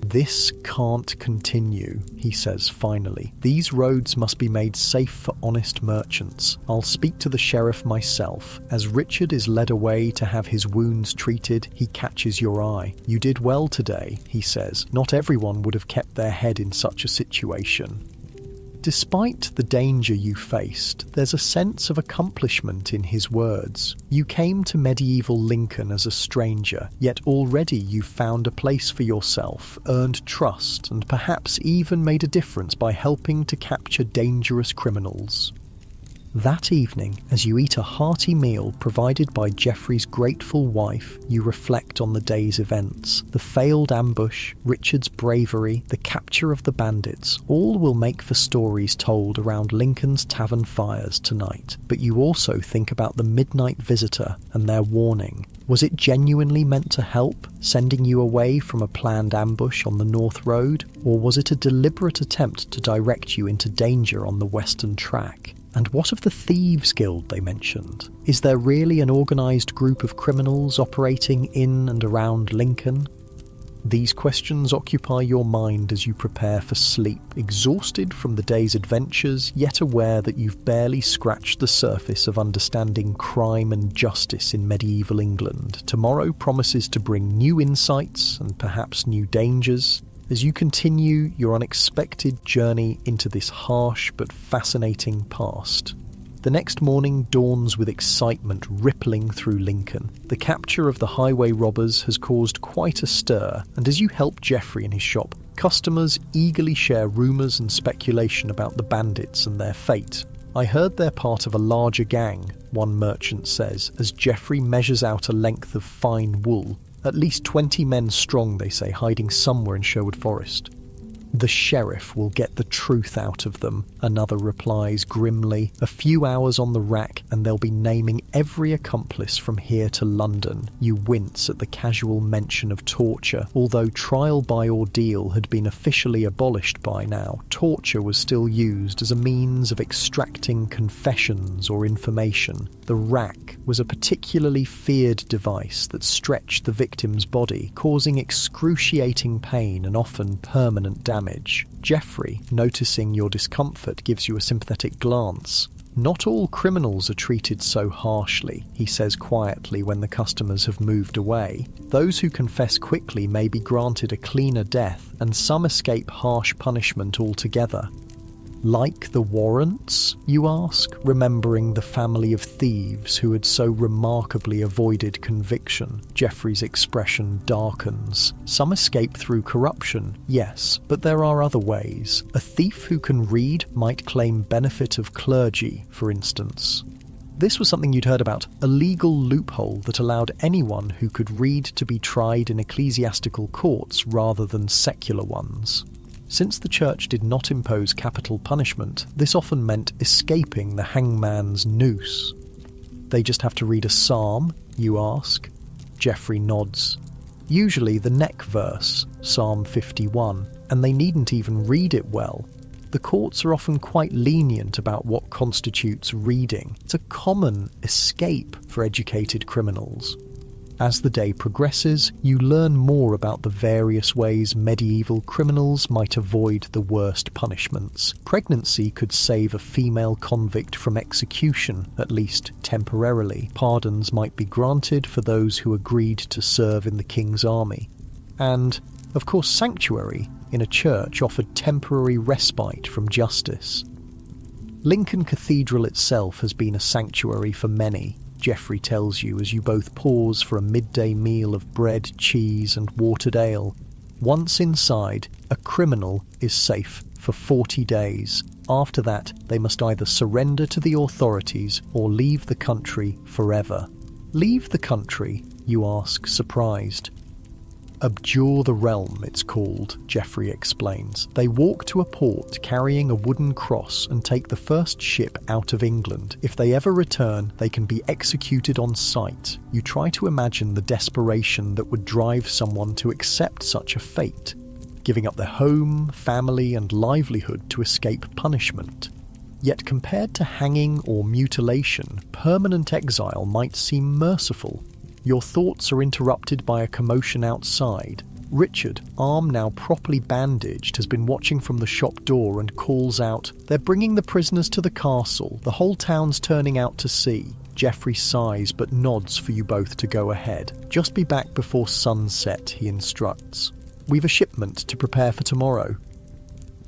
"This can't continue," he says finally. "These roads must be made safe for honest merchants. I'll speak to the sheriff myself." As Richard is led away to have his wounds treated, he catches your eye. "You did well today," he says. "Not everyone would have kept their head in such a situation." Despite the danger you faced, there's a sense of accomplishment in his words. You came to medieval Lincoln as a stranger, yet already you've found a place for yourself, earned trust, and perhaps even made a difference by helping to capture dangerous criminals. That evening, as you eat a hearty meal provided by Geoffrey's grateful wife, you reflect on the day's events. The failed ambush, Richard's bravery, the capture of the bandits, all will make for stories told around Lincoln's tavern fires tonight. But you also think about the midnight visitor and their warning. Was it genuinely meant to help, sending you away from a planned ambush on the North Road? Or was it a deliberate attempt to direct you into danger on the Western Track? And what of the Thieves Guild they mentioned? Is there really an organised group of criminals operating in and around Lincoln? These questions occupy your mind as you prepare for sleep, exhausted from the day's adventures, yet aware that you've barely scratched the surface of understanding crime and justice in medieval England. Tomorrow promises to bring new insights and perhaps new dangers, as you continue your unexpected journey into this harsh but fascinating past. The next morning dawns with excitement rippling through Lincoln. The capture of the highway robbers has caused quite a stir, and as you help Geoffrey in his shop, customers eagerly share rumours and speculation about the bandits and their fate. "I heard they're part of a larger gang," one merchant says, as Geoffrey measures out a length of fine wool. "At least 20 men strong, they say, hiding somewhere in Sherwood Forest." "The sheriff will get the truth out of them," another replies grimly. "A few hours on the rack and they'll be naming every accomplice from here to London." You wince at the casual mention of torture. Although trial by ordeal had been officially abolished by now, torture was still used as a means of extracting confessions or information. The rack was a particularly feared device that stretched the victim's body, causing excruciating pain and often permanent damage. Geoffrey, noticing your discomfort, gives you a sympathetic glance. "Not all criminals are treated so harshly," he says quietly when the customers have moved away. "Those who confess quickly may be granted a cleaner death, and some escape harsh punishment altogether." "Like the Warrants?" you ask, remembering the family of thieves who had so remarkably avoided conviction. Geoffrey's expression darkens. "Some escape through corruption, yes, but there are other ways. A thief who can read might claim benefit of clergy, for instance." This was something you'd heard about, a legal loophole that allowed anyone who could read to be tried in ecclesiastical courts rather than secular ones. Since the church did not impose capital punishment, this often meant escaping the hangman's noose. "They just have to read a psalm?" you ask. Geoffrey nods. "Usually the neck verse, Psalm 51, and they needn't even read it well. The courts are often quite lenient about what constitutes reading. It's a common escape for educated criminals." As the day progresses, you learn more about the various ways medieval criminals might avoid the worst punishments. Pregnancy could save a female convict from execution, at least temporarily. Pardons might be granted for those who agreed to serve in the king's army. And, of course, sanctuary in a church offered temporary respite from justice. Lincoln Cathedral itself has been a sanctuary for many, Geoffrey tells you as you both pause for a midday meal of bread, cheese and watered ale. Once inside, a criminal is safe for 40 days. After that, they must either surrender to the authorities or leave the country forever. "Leave the country?" you ask, surprised. "Abjure the realm, it's called," Geoffrey explains. "They walk to a port carrying a wooden cross and take the first ship out of England. If they ever return, they can be executed on sight." You try to imagine the desperation that would drive someone to accept such a fate, giving up their home, family, and livelihood to escape punishment. Yet compared to hanging or mutilation, permanent exile might seem merciful. Your thoughts are interrupted by a commotion outside. Richard, arm now properly bandaged, has been watching from the shop door and calls out, "They're bringing the prisoners to the castle. The whole town's turning out to see." Geoffrey sighs but nods for you both to go ahead. "Just be back before sunset," he instructs. "We've a shipment to prepare for tomorrow."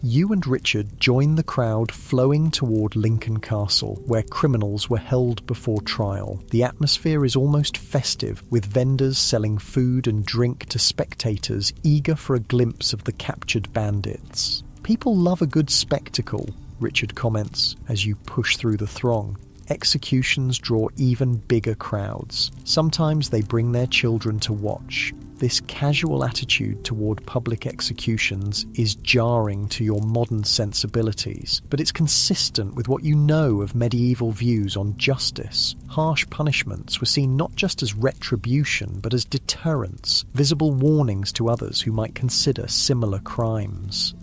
You and Richard join the crowd flowing toward Lincoln Castle, where criminals were held before trial. The atmosphere is almost festive, with vendors selling food and drink to spectators eager for a glimpse of the captured bandits. "People love a good spectacle," Richard comments as you push through the throng. Executions draw even bigger crowds. Sometimes they bring their children to watch. This casual attitude toward public executions is jarring to your modern sensibilities, but it's consistent with what you know of medieval views on justice. Harsh punishments were seen not just as retribution, but as deterrence, visible warnings to others who might consider similar crimes.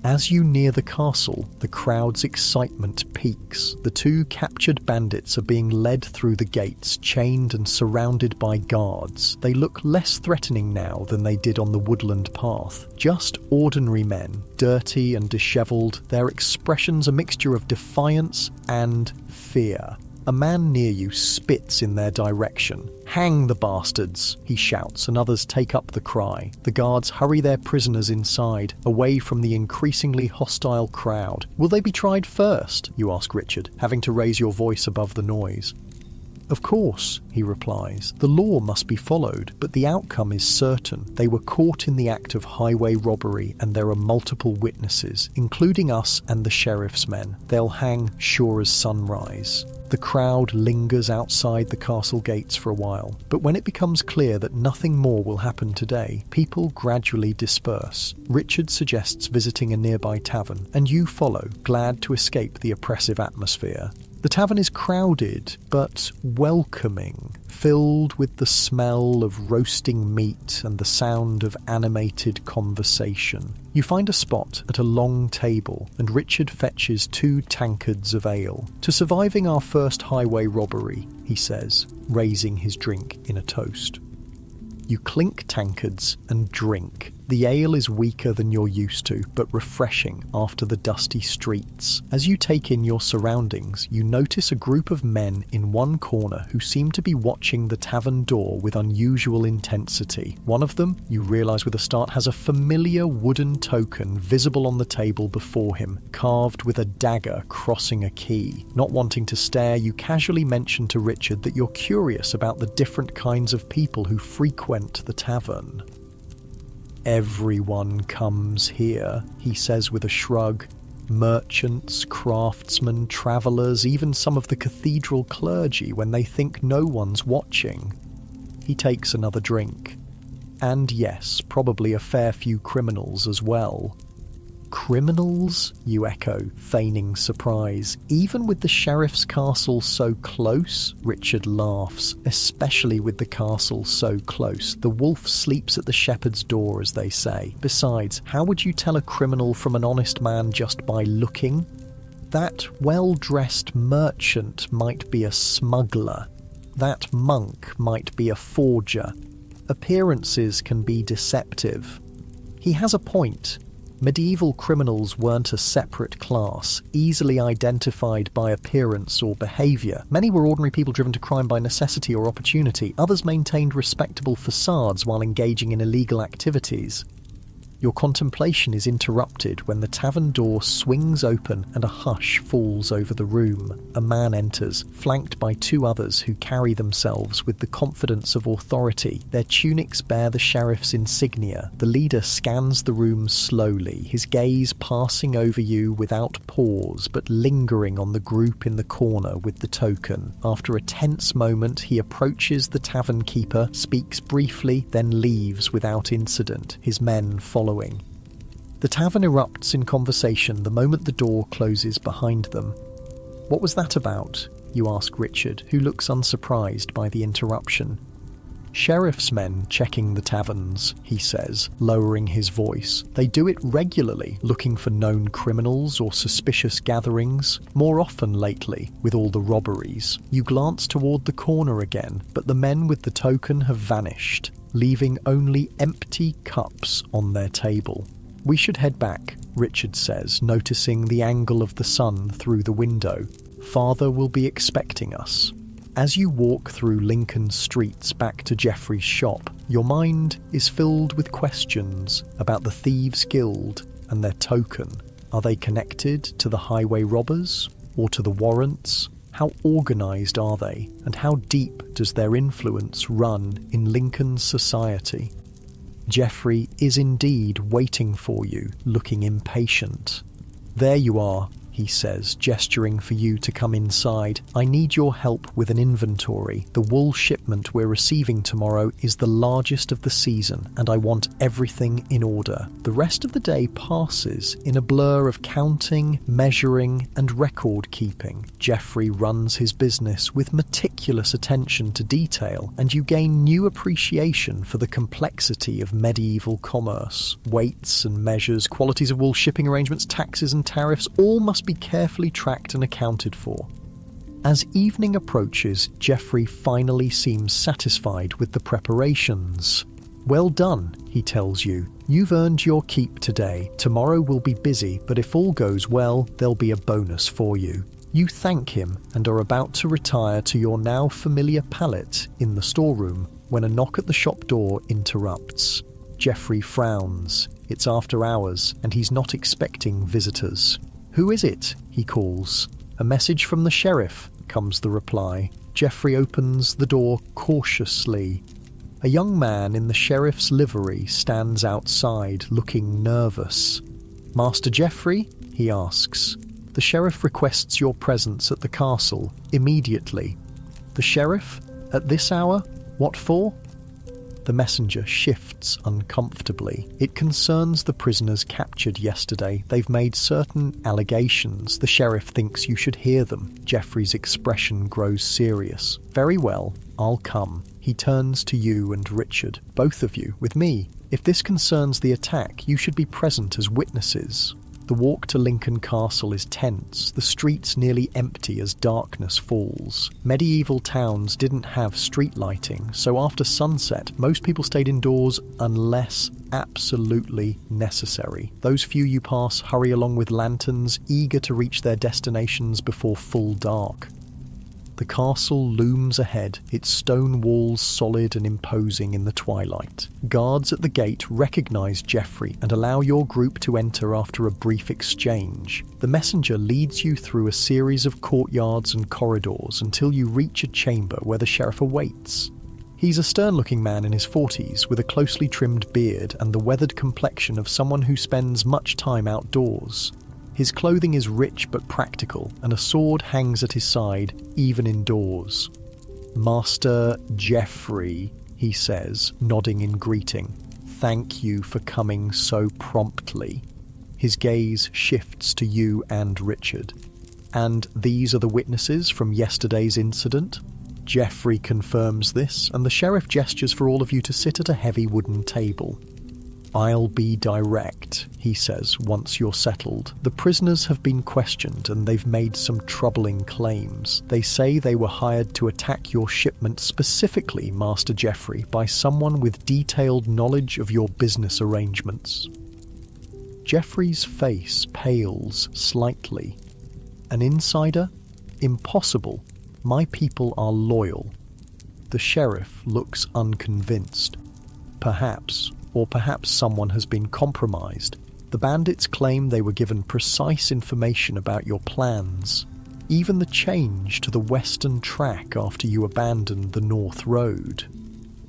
As you near the castle, the crowd's excitement peaks. The two captured bandits are being led through the gates, chained and surrounded by guards. They look less threatening now than they did on the woodland path. Just ordinary men, dirty and dishevelled, their expressions a mixture of defiance and fear. A man near you spits in their direction. "Hang the bastards," he shouts, and others take up the cry. The guards hurry their prisoners inside, away from the increasingly hostile crowd. "Will they be tried first?" you ask Richard, having to raise your voice above the noise. "Of course," he replies. "The law must be followed, but the outcome is certain. They were caught in the act of highway robbery, and there are multiple witnesses, including us and the sheriff's men. They'll hang sure as sunrise." The crowd lingers outside the castle gates for a while, but when it becomes clear that nothing more will happen today, people gradually disperse. Richard suggests visiting a nearby tavern, and you follow, glad to escape the oppressive atmosphere. The tavern is crowded, but welcoming, filled with the smell of roasting meat and the sound of animated conversation. You find a spot at a long table, and Richard fetches 2 tankards of ale. "To surviving our first highway robbery," he says, raising his drink in a toast. You clink tankards and drink. The ale is weaker than you're used to, but refreshing after the dusty streets. As you take in your surroundings, you notice a group of men in one corner who seem to be watching the tavern door with unusual intensity. One of them, you realise with a start, has a familiar wooden token visible on the table before him, carved with a dagger crossing a key. Not wanting to stare, you casually mention to Richard that you're curious about the different kinds of people who frequent the tavern. "Everyone comes here," he says with a shrug. "Merchants, craftsmen, travellers, even some of the cathedral clergy when they think no one's watching." He takes another drink. "And yes, probably a fair few criminals as well." "Criminals?" you echo, feigning surprise. "Even with the sheriff's castle so close?" Richard laughs. "Especially with the castle so close. The wolf sleeps at the shepherd's door, as they say. Besides, how would you tell a criminal from an honest man just by looking? That well-dressed merchant might be a smuggler. That monk might be a forger. Appearances can be deceptive." He has a point. Medieval criminals weren't a separate class, easily identified by appearance or behaviour. Many were ordinary people driven to crime by necessity or opportunity. Others maintained respectable facades while engaging in illegal activities. Your contemplation is interrupted when the tavern door swings open and a hush falls over the room. A man enters, flanked by 2 others who carry themselves with the confidence of authority. Their tunics bear the sheriff's insignia. The leader scans the room slowly, his gaze passing over you without pause, but lingering on the group in the corner with the token. After a tense moment, he approaches the tavern keeper, speaks briefly, then leaves without incident, his men following. The tavern erupts in conversation the moment the door closes behind them. "What was that about?" you ask Richard, who looks unsurprised by the interruption. "Sheriff's men checking the taverns," he says, lowering his voice. "They do it regularly, looking for known criminals or suspicious gatherings, more often lately, with all the robberies." You glance toward the corner again, but the men with the token have vanished, leaving only empty cups on their table. "We should head back," Richard says, noticing the angle of the sun through the window. "Father will be expecting us." As you walk through Lincoln's streets back to Geoffrey's shop, your mind is filled with questions about the Thieves' Guild and their token. Are they connected to the highway robbers or to the warrants? How organized are they, and how deep does their influence run in Lincoln's society? Geoffrey is indeed waiting for you, looking impatient. "There you are," he says, gesturing for you to come inside. "I need your help with an inventory. The wool shipment we're receiving tomorrow is the largest of the season, and I want everything in order." The rest of the day passes in a blur of counting, measuring, and record keeping. Geoffrey runs his business with meticulous attention to detail, and you gain new appreciation for the complexity of medieval commerce. Weights and measures, qualities of wool, shipping arrangements, taxes and tariffs, all must be carefully tracked and accounted for. As evening approaches, Geoffrey finally seems satisfied with the preparations. "Well done," he tells you. "You've earned your keep today. Tomorrow will be busy, but if all goes well, there'll be a bonus for you." You thank him and are about to retire to your now familiar pallet in the storeroom when a knock at the shop door interrupts. Geoffrey frowns. It's after hours, and he's not expecting visitors. "Who is it?" he calls. "A message from the sheriff," comes the reply. Geoffrey opens the door cautiously. A young man in the sheriff's livery stands outside, looking nervous. "Master Geoffrey?" he asks. "The sheriff requests your presence at the castle, immediately." "The sheriff? At this hour? What for?" The messenger shifts uncomfortably. It concerns the prisoners captured yesterday. They've made certain allegations. The sheriff thinks you should hear them. Geoffrey's expression grows serious. "Very well, I'll come." He turns to you and Richard. "Both of you, with me. If this concerns the attack, you should be present as witnesses." The walk to Lincoln Castle is tense, the streets nearly empty as darkness falls. Medieval towns didn't have street lighting, so after sunset, most people stayed indoors unless absolutely necessary. Those few you pass hurry along with lanterns, eager to reach their destinations before full dark. The castle looms ahead, its stone walls solid and imposing in the twilight. Guards at the gate recognize Geoffrey and allow your group to enter after a brief exchange. The messenger leads you through a series of courtyards and corridors until you reach a chamber where the sheriff awaits. He's a stern-looking man in his 40s with a closely trimmed beard and the weathered complexion of someone who spends much time outdoors. His clothing is rich but practical, and a sword hangs at his side, even indoors. "Master Geoffrey," he says, nodding in greeting. "Thank you for coming so promptly." His gaze shifts to you and Richard. "And these are the witnesses from yesterday's incident?" Geoffrey confirms this, and the sheriff gestures for all of you to sit at a heavy wooden table. "I'll be direct," he says once you're settled. "The prisoners have been questioned and they've made some troubling claims. They say they were hired to attack your shipment specifically, Master Geoffrey, by someone with detailed knowledge of your business arrangements." Geoffrey's face pales slightly. "An insider? Impossible. My people are loyal." The sheriff looks unconvinced. "Perhaps. Or perhaps someone has been compromised. The bandits claim they were given precise information about your plans. Even the change to the western track after you abandoned the North Road."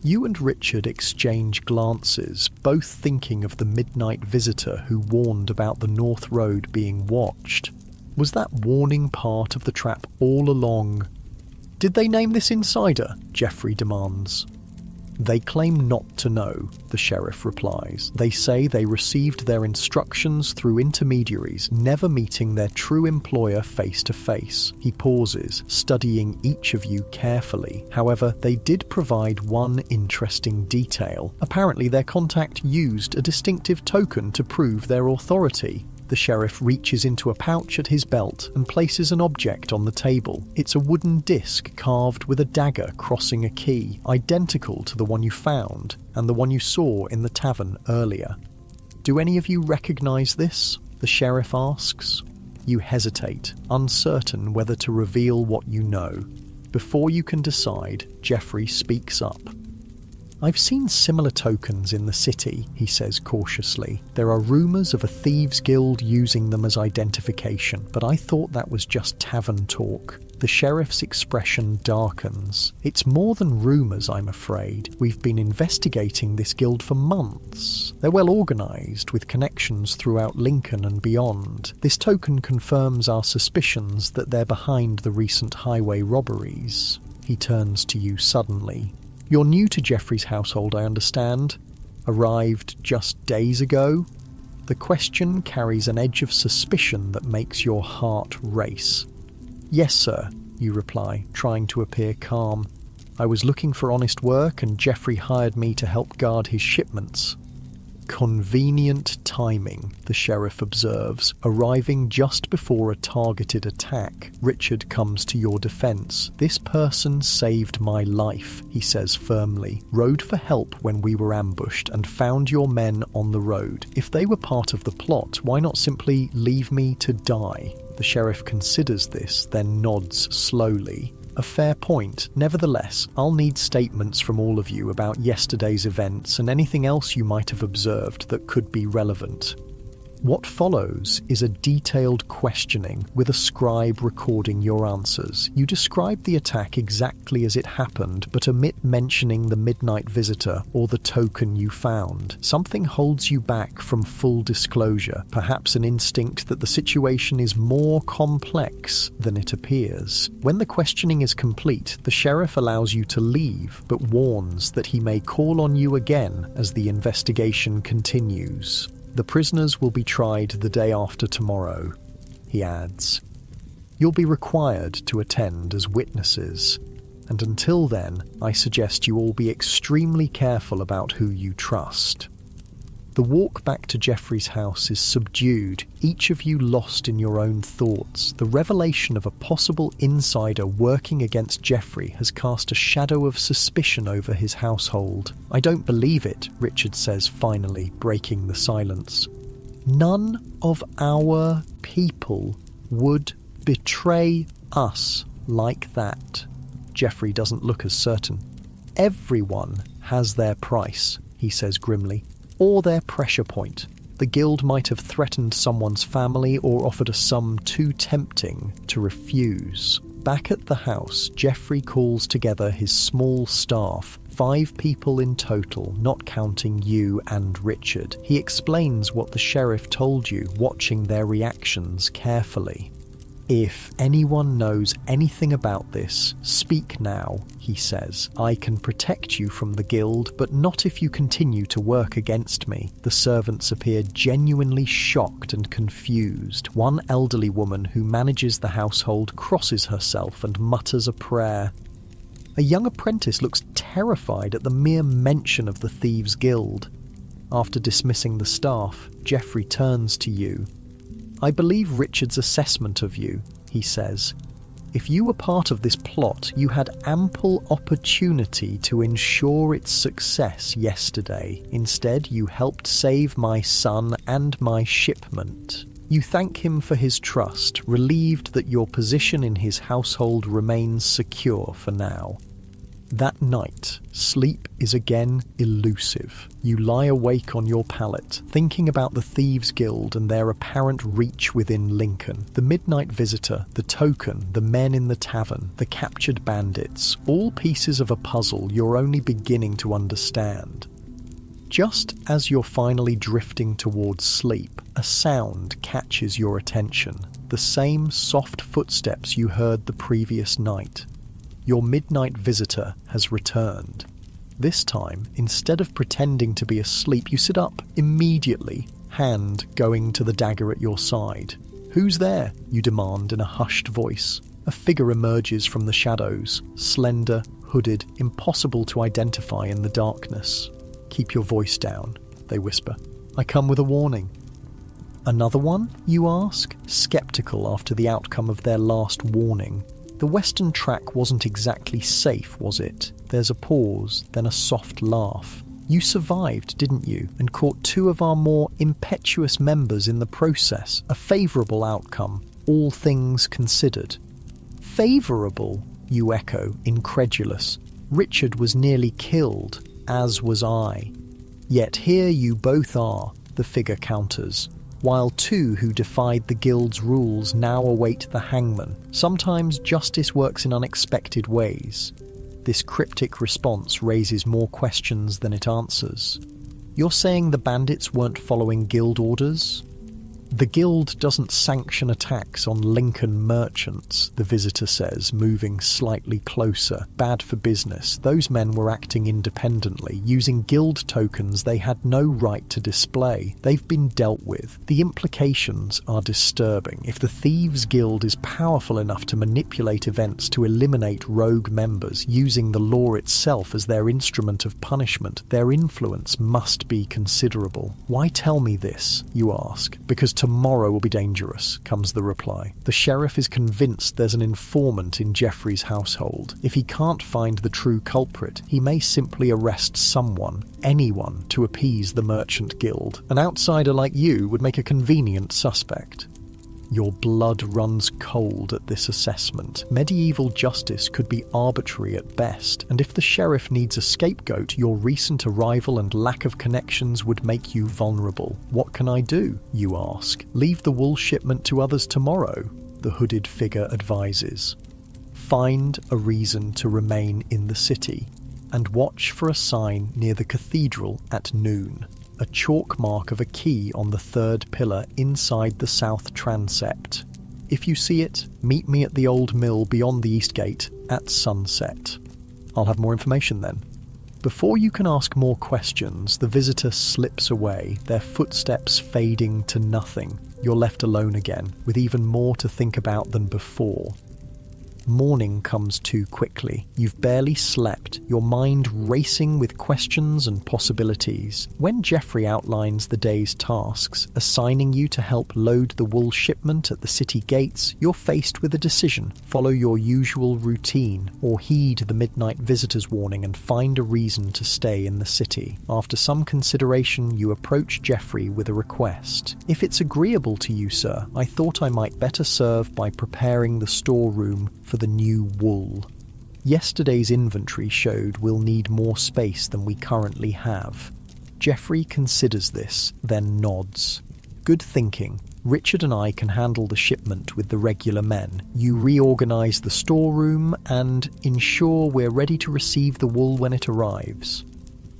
You and Richard exchange glances, both thinking of the midnight visitor who warned about the North Road being watched. Was that warning part of the trap all along? "Did they name this insider?" Geoffrey demands. "They claim not to know," the sheriff replies. "They say they received their instructions through intermediaries, never meeting their true employer face to face." He pauses, studying each of you carefully. However, they did provide one interesting detail. Apparently their contact used a distinctive token to prove their authority. The sheriff reaches into a pouch at his belt and places an object on the table. It's a wooden disc carved with a dagger crossing a key, identical to the one you found and the one you saw in the tavern earlier. "Do any of you recognize this?" the sheriff asks. You hesitate, uncertain whether to reveal what you know. Before you can decide, Geoffrey speaks up. "I've seen similar tokens in the city," he says cautiously. "There are rumours of a thieves' guild using them as identification, but I thought that was just tavern talk." The sheriff's expression darkens. "It's more than rumours, I'm afraid. We've been investigating this guild for months. They're well organised, with connections throughout Lincoln and beyond. This token confirms our suspicions that they're behind the recent highway robberies." He turns to you suddenly. "You're new to Jeffrey's household, I understand. Arrived just days ago?" The question carries an edge of suspicion that makes your heart race. "Yes, sir," you reply, trying to appear calm. "I was looking for honest work and Jeffrey hired me to help guard his shipments." "Convenient timing," the sheriff observes, arriving just before a targeted attack. Richard comes to your defense. "This person saved my life," he says firmly. "Rode for help when we were ambushed and found your men on the road. If they were part of the plot, why not simply leave me to die?" The sheriff considers this, then nods slowly. "A fair point. Nevertheless, I'll need statements from all of you about yesterday's events and anything else you might have observed that could be relevant." What follows is a detailed questioning with a scribe recording your answers. You describe the attack exactly as it happened, but omit mentioning the midnight visitor or the token you found. Something holds you back from full disclosure, perhaps an instinct that the situation is more complex than it appears. When the questioning is complete, the sheriff allows you to leave, but warns that he may call on you again as the investigation continues. "The prisoners will be tried the day after tomorrow," he adds. "You'll be required to attend as witnesses, and until then, I suggest you all be extremely careful about who you trust." The walk back to Jeffrey's house is subdued, each of you lost in your own thoughts. The revelation of a possible insider working against Jeffrey has cast a shadow of suspicion over his household. "I don't believe it," Richard says finally, breaking the silence. "None of our people would betray us like that." Jeffrey doesn't look as certain. "Everyone has their price," he says grimly. "Or their pressure point. The guild might have threatened someone's family or offered a sum too tempting to refuse." Back at the house, Jeffrey calls together his small staff, 5 people in total, not counting you and Richard. He explains what the sheriff told you, watching their reactions carefully. "If anyone knows anything about this, speak now," he says. "I can protect you from the guild, but not if you continue to work against me." The servants appear genuinely shocked and confused. One elderly woman who manages the household crosses herself and mutters a prayer. A young apprentice looks terrified at the mere mention of the Thieves' Guild. After dismissing the staff, Jeffrey turns to you. "I believe Richard's assessment of you," he says. "If you were part of this plot, you had ample opportunity to ensure its success yesterday. Instead, you helped save my son and my shipment. You thank him for his trust, relieved that your position in his household remains secure for now." That night, sleep is again elusive. You lie awake on your pallet, thinking about the Thieves' Guild and their apparent reach within Lincoln. The midnight visitor, the token, the men in the tavern, the captured bandits, all pieces of a puzzle you're only beginning to understand. Just as you're finally drifting towards sleep, a sound catches your attention. The same soft footsteps you heard the previous night. Your midnight visitor has returned. This time, instead of pretending to be asleep, you sit up immediately, hand going to the dagger at your side. "Who's there?" you demand in a hushed voice. A figure emerges from the shadows, slender, hooded, impossible to identify in the darkness. "Keep your voice down," they whisper. "I come with a warning." "Another one?" you ask, skeptical after the outcome of their last warning. "The western track wasn't exactly safe, was it?" There's a pause, then a soft laugh. "You survived, didn't you, and caught 2 of our more impetuous members in the process. A favourable outcome, all things considered." "Favourable?" you echo, incredulous. "Richard was nearly killed, as was I. Yet here you both are, the figure counters, while two who defied the guild's rules now await the hangman. Sometimes justice works in unexpected ways. This cryptic response raises more questions than it answers. You're saying the bandits weren't following guild orders? The guild doesn't sanction attacks on Lincoln merchants, the visitor says, moving slightly closer. Bad for business. Those men were acting independently, using guild tokens they had no right to display. They've been dealt with. The implications are disturbing. If the Thieves' Guild is powerful enough to manipulate events to eliminate rogue members, using the law itself as their instrument of punishment, their influence must be considerable. Why tell me this, you ask? Because tomorrow will be dangerous, comes the reply. The sheriff is convinced there's an informant in Geoffrey's household. If he can't find the true culprit, he may simply arrest someone, anyone, to appease the merchant guild. An outsider like you would make a convenient suspect. Your blood runs cold at this assessment. Medieval justice could be arbitrary at best, and if the sheriff needs a scapegoat, your recent arrival and lack of connections would make you vulnerable. What can I do, you ask? Leave the wool shipment to others tomorrow, the hooded figure advises. Find a reason to remain in the city, and watch for a sign near the cathedral at noon. A chalk mark of a key on the third pillar inside the south transept. If you see it, meet me at the old mill beyond the east gate at sunset. I'll have more information then. Before you can ask more questions, the visitor slips away, their footsteps fading to nothing. You're left alone again, with even more to think about than before. Morning comes too quickly. You've barely slept, your mind racing with questions and possibilities. When Geoffrey outlines the day's tasks, assigning you to help load the wool shipment at the city gates, you're faced with a decision. Follow your usual routine, or heed the midnight visitor's warning and find a reason to stay in the city. After some consideration, you approach Geoffrey with a request. If it's agreeable to you, sir, I thought I might better serve by preparing the storeroom for the new wool. Yesterday's inventory showed we'll need more space than we currently have. Geoffrey considers this, then nods. Good thinking. Richard and I can handle the shipment with the regular men. You reorganize the storeroom and ensure we're ready to receive the wool when it arrives.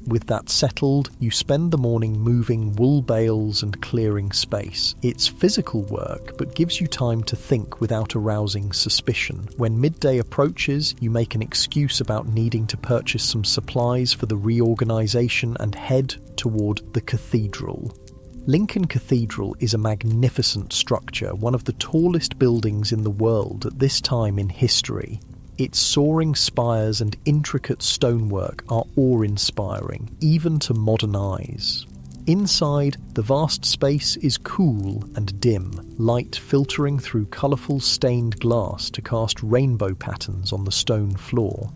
With that settled, you spend the morning moving wool bales and clearing space. It's physical work, but gives you time to think without arousing suspicion. When midday approaches, you make an excuse about needing to purchase some supplies for the reorganization and head toward the cathedral. Lincoln Cathedral is a magnificent structure, one of the tallest buildings in the world at this time in history. Its soaring spires and intricate stonework are awe-inspiring, even to modern eyes. Inside, the vast space is cool and dim, light filtering through colourful stained glass to cast rainbow patterns on the stone floor.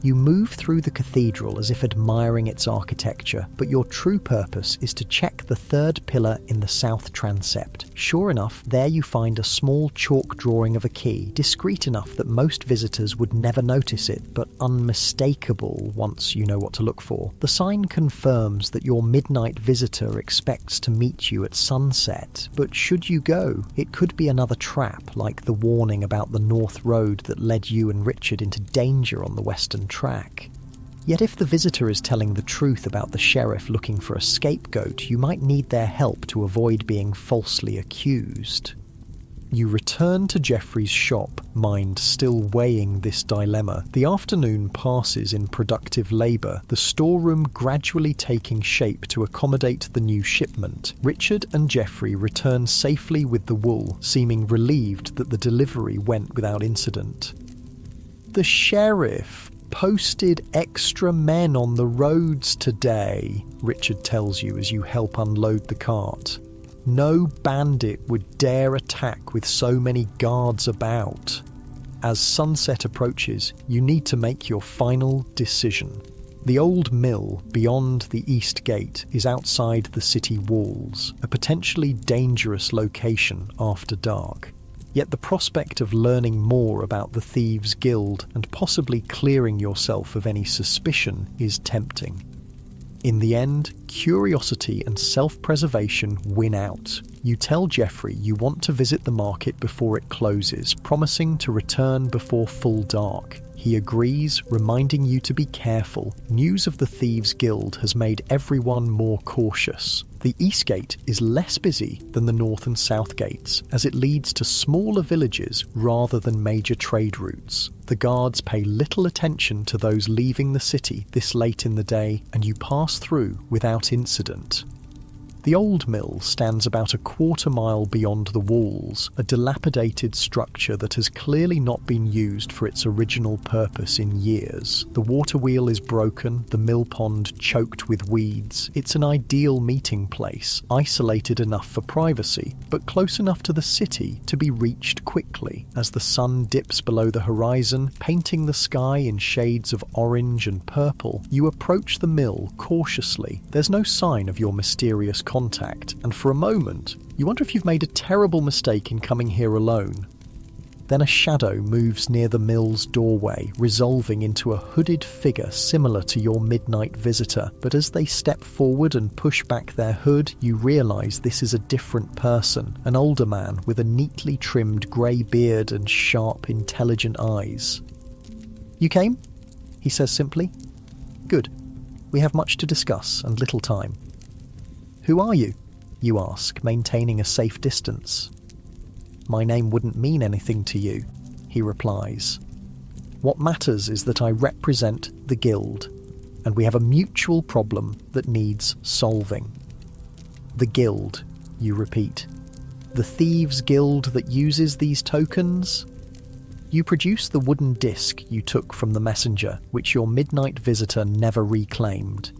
You move through the cathedral as if admiring its architecture, but your true purpose is to check the third pillar in the south transept. Sure enough, there you find a small chalk drawing of a key, discreet enough that most visitors would never notice it, but unmistakable once you know what to look for. The sign confirms that your midnight visitor expects to meet you at sunset, but should you go, it could be another trap, like the warning about the North Road that led you and Richard into danger on the western track. Yet if the visitor is telling the truth about the sheriff looking for a scapegoat, you might need their help to avoid being falsely accused. You return to Geoffrey's shop, mind still weighing this dilemma. The afternoon passes in productive labour, the storeroom gradually taking shape to accommodate the new shipment. Richard and Geoffrey return safely with the wool, seeming relieved that the delivery went without incident. The sheriff posted extra men on the roads today, Richard tells you as you help unload the cart. No bandit would dare attack with so many guards about. As sunset approaches, you need to make your final decision. The old mill beyond the east gate is outside the city walls, a potentially dangerous location after dark. Yet the prospect of learning more about the Thieves' Guild and possibly clearing yourself of any suspicion is tempting. In the end, curiosity and self-preservation win out. You tell Geoffrey you want to visit the market before it closes, promising to return before full dark. He agrees, reminding you to be careful. News of the Thieves' Guild has made everyone more cautious. The East Gate is less busy than the North and South Gates, as it leads to smaller villages rather than major trade routes. The guards pay little attention to those leaving the city this late in the day, and you pass through without incident. The old mill stands about a quarter-mile beyond the walls, a dilapidated structure that has clearly not been used for its original purpose in years. The water wheel is broken, the mill pond choked with weeds. It's an ideal meeting place, isolated enough for privacy, but close enough to the city to be reached quickly. As the sun dips below the horizon, painting the sky in shades of orange and purple, you approach the mill cautiously. There's no sign of your mysterious contact, and for a moment, you wonder if you've made a terrible mistake in coming here alone. Then a shadow moves near the mill's doorway, resolving into a hooded figure similar to your midnight visitor. But as they step forward and push back their hood, you realise this is a different person, an older man with a neatly trimmed grey beard and sharp, intelligent eyes. "You came?" he says simply. "Good. We have much to discuss and little time." "Who are you?" you ask, maintaining a safe distance. "My name wouldn't mean anything to you," he replies. "What matters is that I represent the guild, and we have a mutual problem that needs solving." "The guild," you repeat. "The Thieves' Guild that uses these tokens?" You produce the wooden disc you took from the messenger, which your midnight visitor never reclaimed.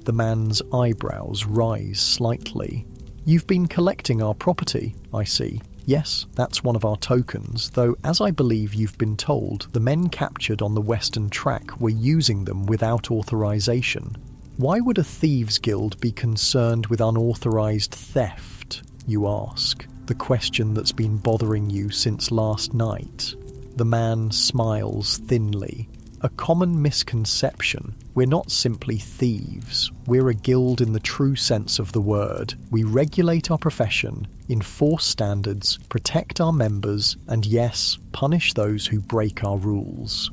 The man's eyebrows rise slightly. "You've been collecting our property, I see. Yes, that's one of our tokens, though as I believe you've been told, the men captured on the Western Track were using them without authorization. Why would a Thieves' Guild be concerned with unauthorized theft, you ask, the question that's been bothering you since last night?" The man smiles thinly. "A common misconception. We're not simply thieves. We're a guild in the true sense of the word. We regulate our profession, enforce standards, protect our members, and yes, punish those who break our rules."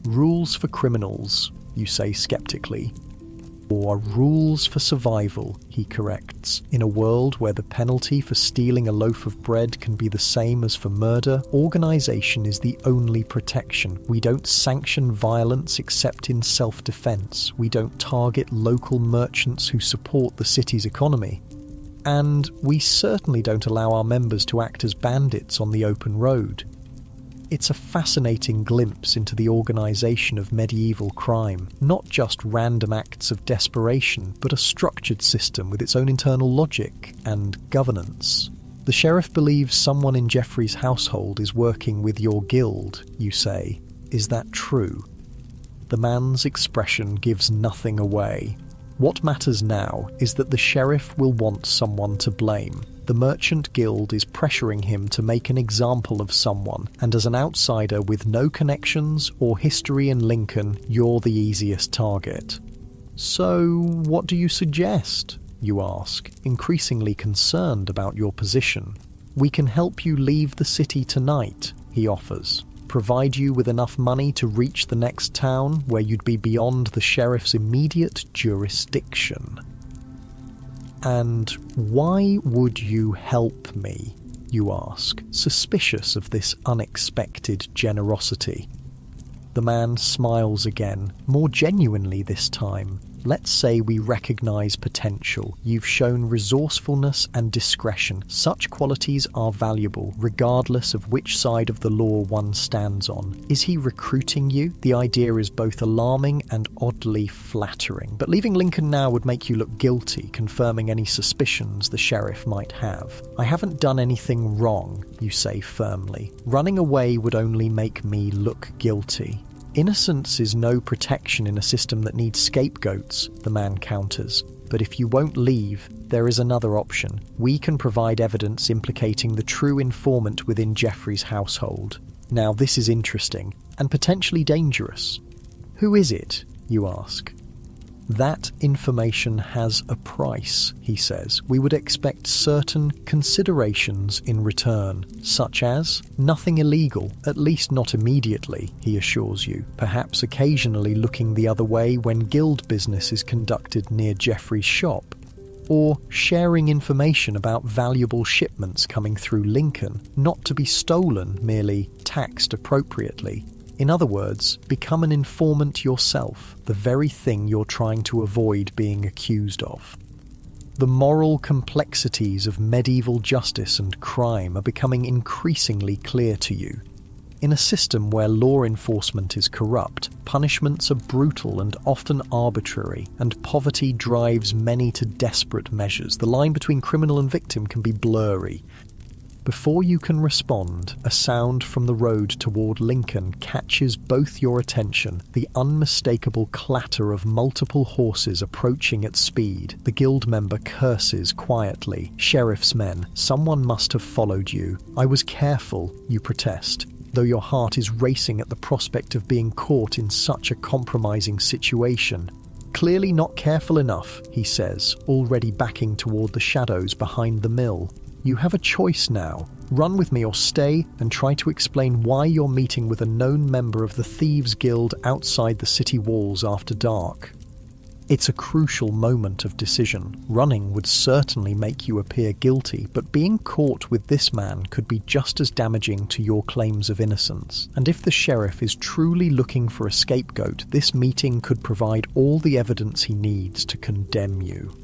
"Rules for criminals," you say skeptically. "Or rules for survival," he corrects. "In a world where the penalty for stealing a loaf of bread can be the same as for murder, organization is the only protection. We don't sanction violence except in self-defense. We don't target local merchants who support the city's economy. And we certainly don't allow our members to act as bandits on the open road." It's a fascinating glimpse into the organisation of medieval crime, not just random acts of desperation, but a structured system with its own internal logic and governance. "The sheriff believes someone in Geoffrey's household is working with your guild," you say. "Is that true?" The man's expression gives nothing away. What matters now is that the sheriff will want someone to blame. The Merchant Guild is pressuring him to make an example of someone, and as an outsider with no connections or history in Lincoln, you're the easiest target. "So, what do you suggest?" you ask, increasingly concerned about your position. "We can help you leave the city tonight," he offers. "Provide you with enough money to reach the next town where you'd be beyond the sheriff's immediate jurisdiction." "And why would you help me?" you ask, suspicious of this unexpected generosity. The man smiles again, more genuinely this time. "Let's say we recognise potential. You've shown resourcefulness and discretion. Such qualities are valuable, regardless of which side of the law one stands on. Is he recruiting you? The idea is both alarming and oddly flattering. But leaving Lincoln now would make you look guilty, confirming any suspicions the sheriff might have. I haven't done anything wrong," you say firmly. "Running away would only make me look guilty." "Innocence is no protection in a system that needs scapegoats," the man counters. "But if you won't leave, there is another option. We can provide evidence implicating the true informant within Geoffrey's household." Now this is interesting, and potentially dangerous. "Who is it?" you ask. That information has a price, he says. We would expect certain considerations in return, such as nothing illegal, at least not immediately, he assures you, perhaps occasionally looking the other way when guild business is conducted near Geoffrey's shop, or sharing information about valuable shipments coming through Lincoln, not to be stolen, merely taxed appropriately. In other words, become an informant yourself, the very thing you're trying to avoid being accused of. The moral complexities of medieval justice and crime are becoming increasingly clear to you. In a system where law enforcement is corrupt, punishments are brutal and often arbitrary, and poverty drives many to desperate measures, the line between criminal and victim can be blurry. Before you can respond, a sound from the road toward Lincoln catches both your attention, the unmistakable clatter of multiple horses approaching at speed. The guild member curses quietly. Sheriff's men, someone must have followed you. I was careful, you protest, though your heart is racing at the prospect of being caught in such a compromising situation. Clearly not careful enough, he says, already backing toward the shadows behind the mill. You have a choice now. Run with me or stay and try to explain why you're meeting with a known member of the Thieves' Guild outside the city walls after dark. It's a crucial moment of decision. Running would certainly make you appear guilty, but being caught with this man could be just as damaging to your claims of innocence. And if the sheriff is truly looking for a scapegoat, this meeting could provide all the evidence he needs to condemn you.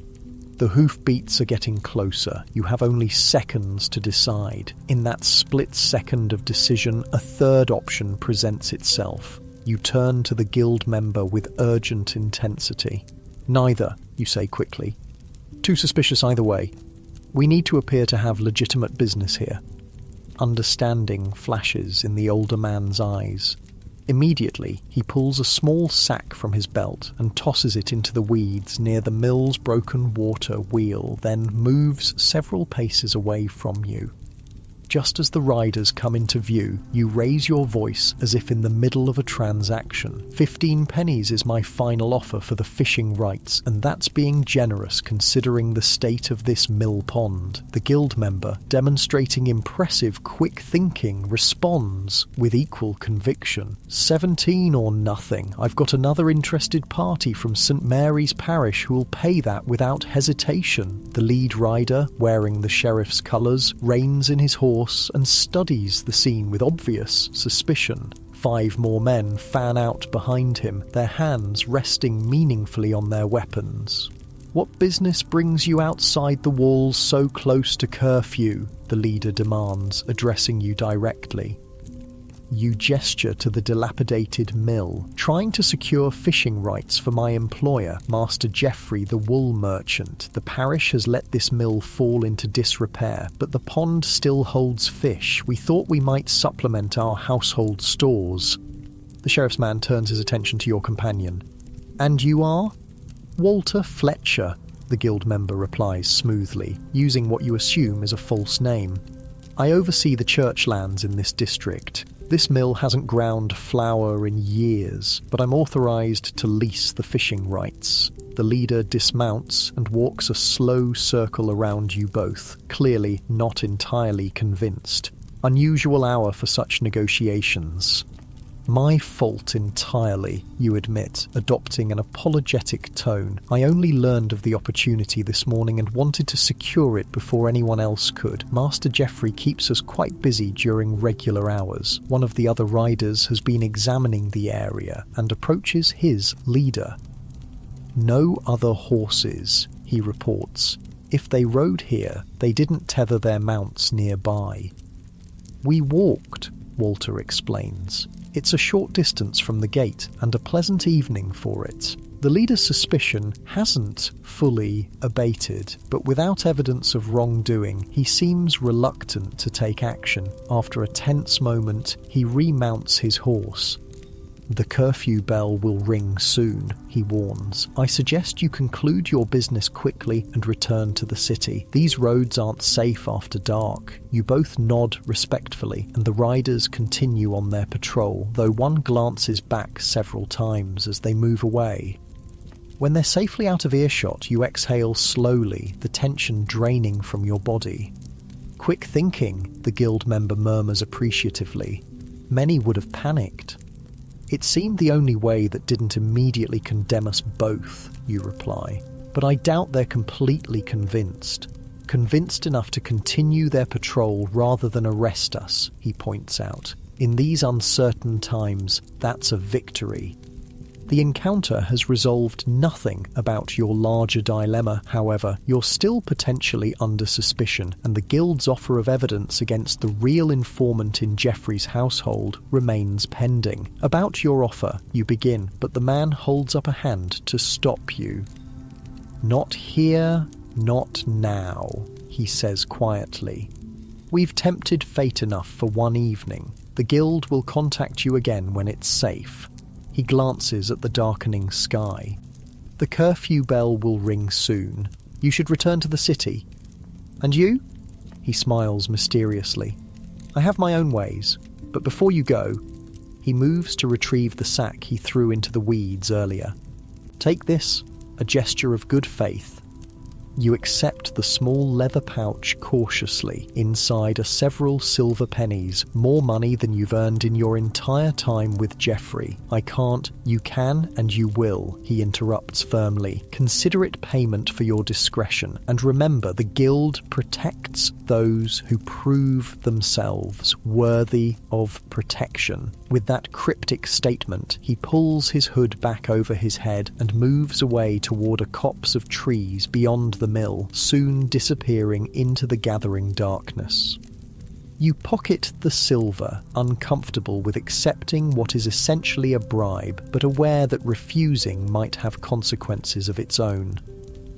The hoofbeats are getting closer. You have only seconds to decide. In that split second of decision, a third option presents itself. You turn to the guild member with urgent intensity. Neither, you say quickly. Too suspicious either way. We need to appear to have legitimate business here. Understanding flashes in the older man's eyes. Immediately, he pulls a small sack from his belt and tosses it into the weeds near the mill's broken water wheel, then moves several paces away from you. Just as the riders come into view, you raise your voice as if in the middle of a transaction. 15 pennies is my final offer for the fishing rights, and that's being generous considering the state of this mill pond. The guild member, demonstrating impressive quick thinking, responds with equal conviction. 17 or nothing. I've got another interested party from St. Mary's Parish who'll pay that without hesitation. The lead rider, wearing the sheriff's colours, reins in his horse and studies the scene with obvious suspicion. 5 more men fan out behind him, their hands resting meaningfully on their weapons. What business brings you outside the walls so close to curfew? The leader demands, addressing you directly. You gesture to the dilapidated mill, trying to secure fishing rights for my employer, Master Geoffrey the wool merchant. The parish has let this mill fall into disrepair, but the pond still holds fish. We thought we might supplement our household stores. The sheriff's man turns his attention to your companion. And you are? Walter Fletcher, the guild member replies smoothly, using what you assume is a false name. I oversee the church lands in this district. This mill hasn't ground flour in years, but I'm authorised to lease the fishing rights. The leader dismounts and walks a slow circle around you both, clearly not entirely convinced. Unusual hour for such negotiations. My fault entirely, you admit, adopting an apologetic tone. I only learned of the opportunity this morning and wanted to secure it before anyone else could. Master Geoffrey keeps us quite busy during regular hours. One of the other riders has been examining the area and approaches his leader. No other horses, he reports. If they rode here, they didn't tether their mounts nearby. We walked, Walter explains. It's a short distance from the gate, and a pleasant evening for it. The leader's suspicion hasn't fully abated, but without evidence of wrongdoing, he seems reluctant to take action. After a tense moment, he remounts his horse. The curfew bell will ring soon, he warns. I suggest you conclude your business quickly and return to the city. These roads aren't safe after dark. You both nod respectfully, and the riders continue on their patrol, though one glances back several times as they move away. When they're safely out of earshot, you exhale slowly, the tension draining from your body. Quick thinking, the guild member murmurs appreciatively. Many would have panicked. It seemed the only way that didn't immediately condemn us both, you reply. But I doubt they're completely convinced. Convinced enough to continue their patrol rather than arrest us, he points out. In these uncertain times, that's a victory. The encounter has resolved nothing about your larger dilemma, however. You're still potentially under suspicion, and the guild's offer of evidence against the real informant in Geoffrey's household remains pending. About your offer, you begin, but the man holds up a hand to stop you. Not here, not now, he says quietly. We've tempted fate enough for one evening. The guild will contact you again when it's safe. He glances at the darkening sky. The curfew bell will ring soon. You should return to the city. And you? He smiles mysteriously. I have my own ways, but before you go, he moves to retrieve the sack he threw into the weeds earlier. Take this, a gesture of good faith. You accept the small leather pouch cautiously. Inside are several silver pennies, more money than you've earned in your entire time with Geoffrey. I can't, you can, and you will, he interrupts firmly. Consider it payment for your discretion, and remember the guild protects those who prove themselves worthy of protection. With that cryptic statement, he pulls his hood back over his head and moves away toward a copse of trees beyond the mill, soon disappearing into the gathering darkness. You pocket the silver, uncomfortable with accepting what is essentially a bribe, but aware that refusing might have consequences of its own.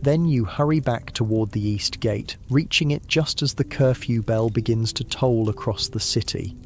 Then you hurry back toward the east gate, reaching it just as the curfew bell begins to toll across the city.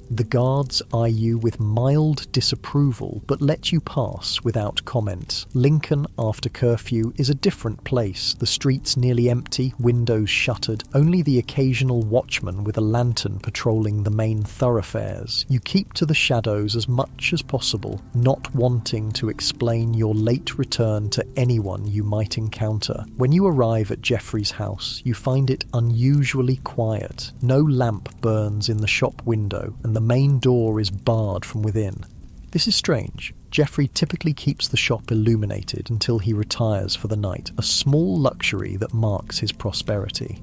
The guards eye you with mild disapproval, but let you pass without comment. Lincoln, after curfew, is a different place. The streets nearly empty, windows shuttered, only the occasional watchman with a lantern patrolling the main thoroughfares. You keep to the shadows as much as possible, not wanting to explain your late return to anyone you might encounter. When you arrive at Geoffrey's house, you find it unusually quiet. No lamp burns in the shop window, and the main door is barred from within. This is strange. Geoffrey typically keeps the shop illuminated until he retires for the night, a small luxury that marks his prosperity.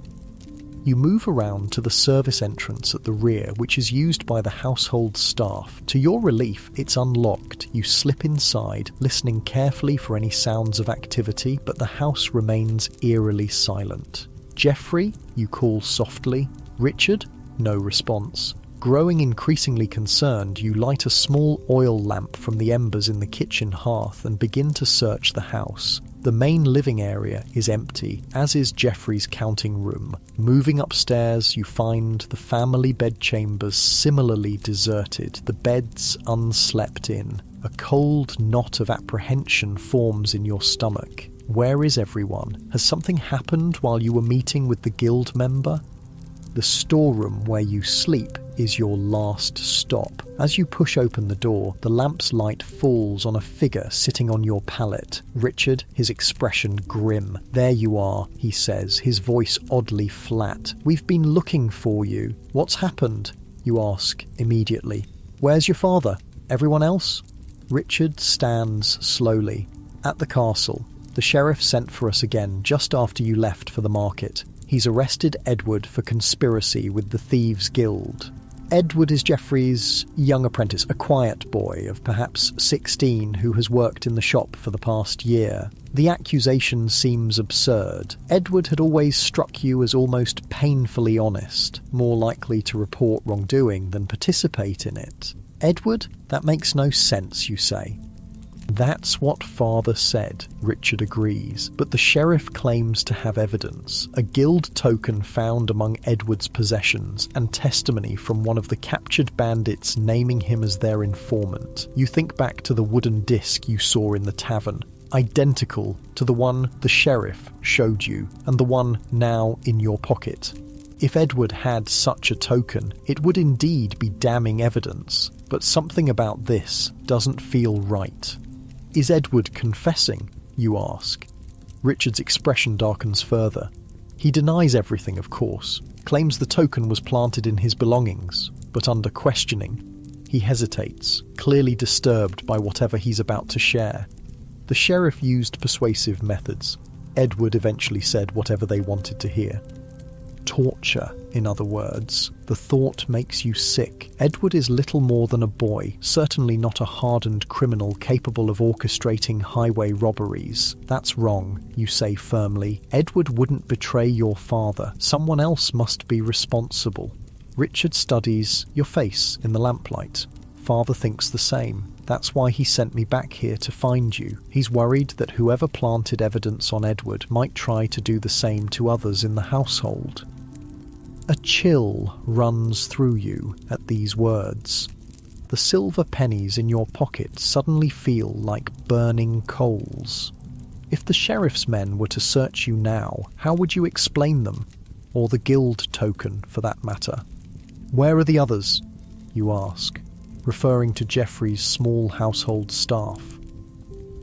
You move around to the service entrance at the rear, which is used by the household staff. To your relief, it's unlocked. You slip inside, listening carefully for any sounds of activity, but the house remains eerily silent. Geoffrey, you call softly. Richard? No response. Growing increasingly concerned, you light a small oil lamp from the embers in the kitchen hearth and begin to search the house. The main living area is empty, as is Geoffrey's counting room. Moving upstairs, you find the family bedchambers similarly deserted, the beds unslept in. A cold knot of apprehension forms in your stomach. Where is everyone? Has something happened while you were meeting with the guild member? The storeroom where you sleep is your last stop. As you push open the door, the lamp's light falls on a figure sitting on your pallet. Richard, his expression grim. There you are, he says, his voice oddly flat. We've been looking for you. What's happened? You ask immediately. Where's your father? Everyone else? Richard stands slowly. At the castle. The sheriff sent for us again just after you left for the market. He's arrested Edward for conspiracy with the Thieves' Guild. Edward is Geoffrey's young apprentice, a quiet boy of perhaps 16 who has worked in the shop for the past year. The accusation seems absurd. Edward had always struck you as almost painfully honest, more likely to report wrongdoing than participate in it. Edward? That makes no sense, you say. That's what father said, Richard agrees, but the sheriff claims to have evidence, a guild token found among Edward's possessions, and testimony from one of the captured bandits naming him as their informant. You think back to the wooden disc you saw in the tavern, identical to the one the sheriff showed you, and the one now in your pocket. If Edward had such a token, it would indeed be damning evidence, but something about this doesn't feel right. Is Edward confessing? you ask. Richard's expression darkens further. He denies everything, of course, claims the token was planted in his belongings, but under questioning, he hesitates, clearly disturbed by whatever he's about to share. The sheriff used persuasive methods. Edward eventually said whatever they wanted to hear. Torture, in other words. The thought makes you sick. Edward is little more than a boy, certainly not a hardened criminal capable of orchestrating highway robberies. That's wrong, you say firmly. Edward wouldn't betray your father. Someone else must be responsible. Richard studies your face in the lamplight. Father thinks the same. That's why he sent me back here to find you. He's worried that whoever planted evidence on Edward might try to do the same to others in the household. A chill runs through you at these words. The silver pennies in your pocket suddenly feel like burning coals. If the sheriff's men were to search you now, how would you explain them? Or the guild token, for that matter? Where are the others? You ask, referring to Geoffrey's small household staff.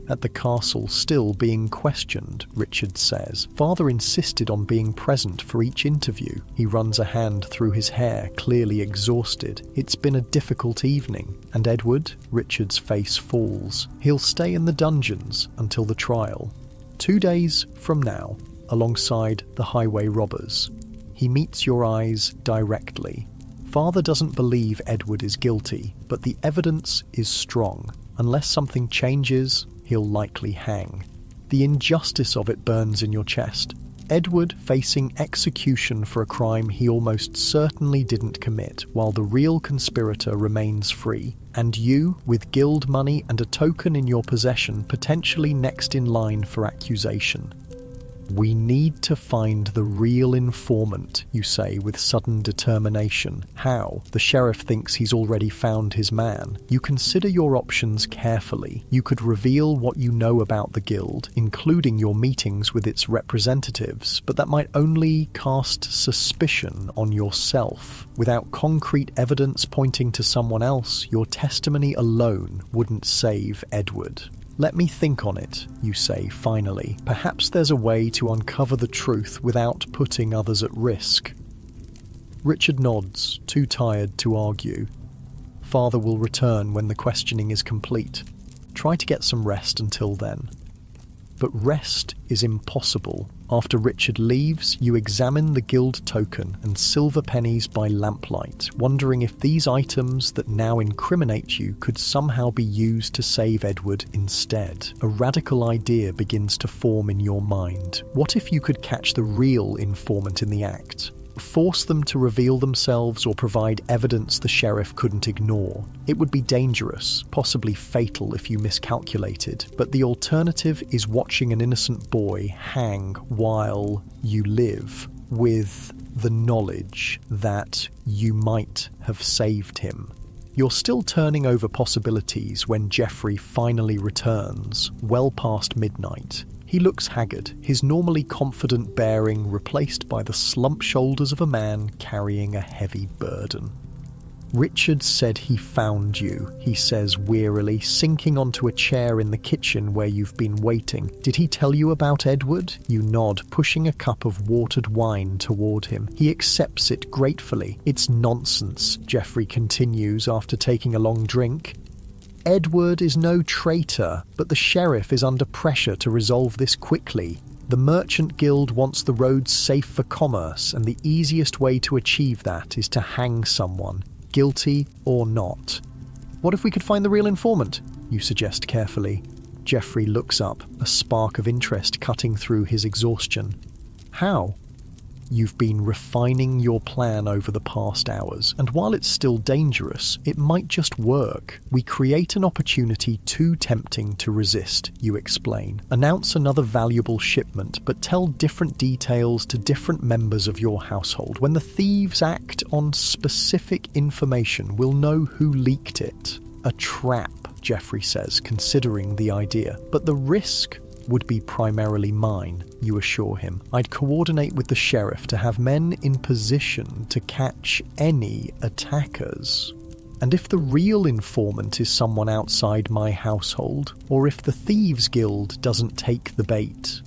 At the castle, still being questioned, Richard says. Father insisted on being present for each interview. He runs a hand through his hair, clearly exhausted. It's been a difficult evening. And Edward? Richard's face falls. He'll stay in the dungeons until the trial. 2 days from now, alongside the highway robbers. He meets your eyes directly. Father doesn't believe Edward is guilty, but the evidence is strong. Unless something changes, he'll likely hang. The injustice of it burns in your chest. Edward facing execution for a crime he almost certainly didn't commit, while the real conspirator remains free. And you, with guild money and a token in your possession, potentially next in line for accusation. We need to find the real informant, you say with sudden determination. How? The sheriff thinks he's already found his man. You consider your options carefully. You could reveal what you know about the guild, including your meetings with its representatives, but that might only cast suspicion on yourself. Without concrete evidence pointing to someone else, your testimony alone wouldn't save Edward. Let me think on it, you say finally. Perhaps there's a way to uncover the truth without putting others at risk. Richard nods, too tired to argue. Father will return when the questioning is complete. Try to get some rest until then. But rest is impossible. After Richard leaves, you examine the guild token and silver pennies by lamplight, wondering if these items that now incriminate you could somehow be used to save Edward instead. A radical idea begins to form in your mind. What if you could catch the real informant in the act? Force them to reveal themselves or provide evidence the sheriff couldn't ignore. It would be dangerous, possibly fatal if you miscalculated, but the alternative is watching an innocent boy hang while you live, with the knowledge that you might have saved him. You're still turning over possibilities when Geoffrey finally returns, well past midnight. He looks haggard, his normally confident bearing replaced by the slumped shoulders of a man carrying a heavy burden. Richard said he found you, he says wearily, sinking onto a chair in the kitchen where you've been waiting. Did he tell you about Edward? You nod, pushing a cup of watered wine toward him. He accepts it gratefully. It's nonsense, Geoffrey continues after taking a long drink. Edward is no traitor, but the sheriff is under pressure to resolve this quickly. The Merchant Guild wants the roads safe for commerce, and the easiest way to achieve that is to hang someone, guilty or not. What if we could find the real informant? You suggest carefully. Geoffrey looks up, a spark of interest cutting through his exhaustion. How? You've been refining your plan over the past hours, and while it's still dangerous, it might just work. We create an opportunity too tempting to resist, you explain. Announce another valuable shipment, but tell different details to different members of your household. When the thieves act on specific information, we'll know who leaked it. A trap, Geoffrey says, considering the idea. But the risk would be primarily mine, you assure him. I'd coordinate with the sheriff to have men in position to catch any attackers. And if the real informant is someone outside my household, or if the Thieves Guild doesn't take the bait?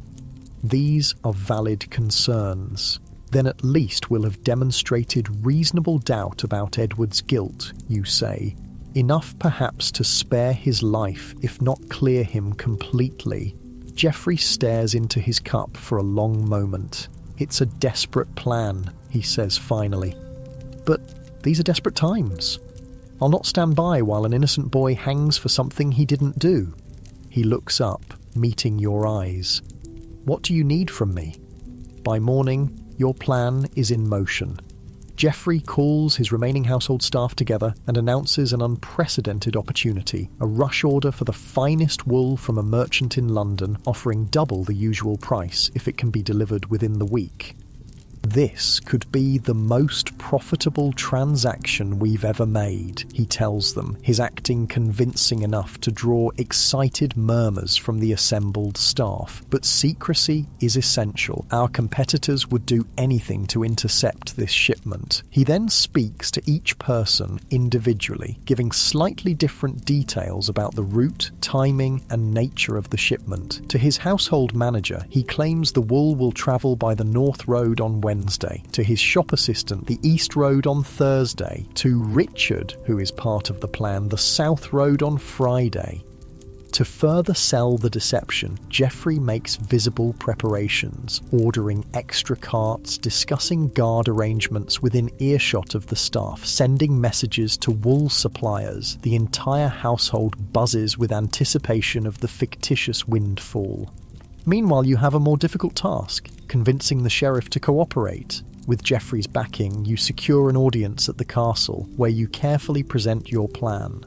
These are valid concerns. Then at least we'll have demonstrated reasonable doubt about Edward's guilt, you say. Enough perhaps to spare his life, if not clear him completely. Geoffrey stares into his cup for a long moment. It's a desperate plan, he says finally. But these are desperate times. I'll not stand by while an innocent boy hangs for something he didn't do. He looks up, meeting your eyes. What do you need from me? By morning, your plan is in motion. Geoffrey calls his remaining household staff together and announces an unprecedented opportunity, a rush order for the finest wool from a merchant in London, offering double the usual price if it can be delivered within the week. This could be the most profitable transaction we've ever made, he tells them, his acting convincing enough to draw excited murmurs from the assembled staff. But secrecy is essential. Our competitors would do anything to intercept this shipment. He then speaks to each person individually, giving slightly different details about the route, timing, and nature of the shipment. To his household manager, he claims the wool will travel by the North Road on Wednesday. To his shop assistant, the East Road on Thursday. To Richard, who is part of the plan, the South Road on Friday. To further sell the deception, Geoffrey makes visible preparations, ordering extra carts, discussing guard arrangements within earshot of the staff, sending messages to wool suppliers. The entire household buzzes with anticipation of the fictitious windfall. Meanwhile, you have a more difficult task, convincing the sheriff to cooperate. With Geoffrey's backing, you secure an audience at the castle, where you carefully present your plan.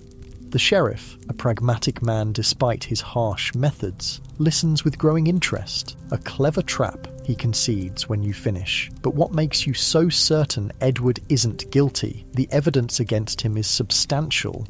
The sheriff, a pragmatic man despite his harsh methods, listens with growing interest. A clever trap, he concedes when you finish. But what makes you so certain Edward isn't guilty? The evidence against him is substantial.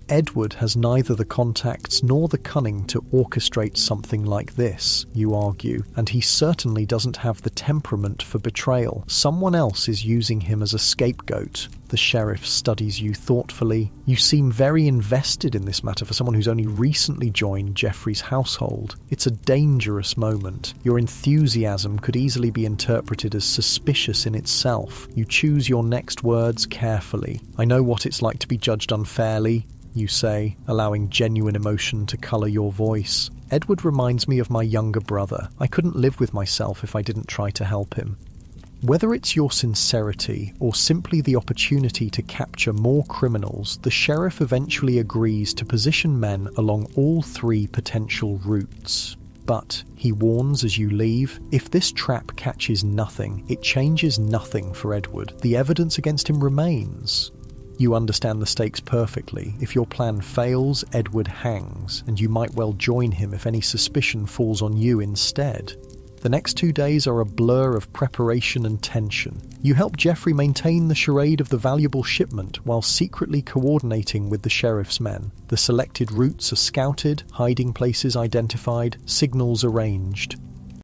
Edward has neither the contacts nor the cunning to orchestrate something like this, you argue, and he certainly doesn't have the temperament for betrayal. Someone else is using him as a scapegoat. The sheriff studies you thoughtfully. You seem very invested in this matter for someone who's only recently joined Geoffrey's household. It's a dangerous moment. Your enthusiasm could easily be interpreted as suspicious in itself. You choose your next words carefully. I know what it's like to be judged unfairly, you say, allowing genuine emotion to colour your voice. Edward reminds me of my younger brother. I couldn't live with myself if I didn't try to help him. Whether it's your sincerity or simply the opportunity to capture more criminals, the sheriff eventually agrees to position men along all three potential routes. But, he warns as you leave, if this trap catches nothing, it changes nothing for Edward. The evidence against him remains. You understand the stakes perfectly. If your plan fails, Edward hangs, and you might well join him if any suspicion falls on you instead. The next 2 days are a blur of preparation and tension. You help Geoffrey maintain the charade of the valuable shipment while secretly coordinating with the sheriff's men. The selected routes are scouted, hiding places identified, signals arranged.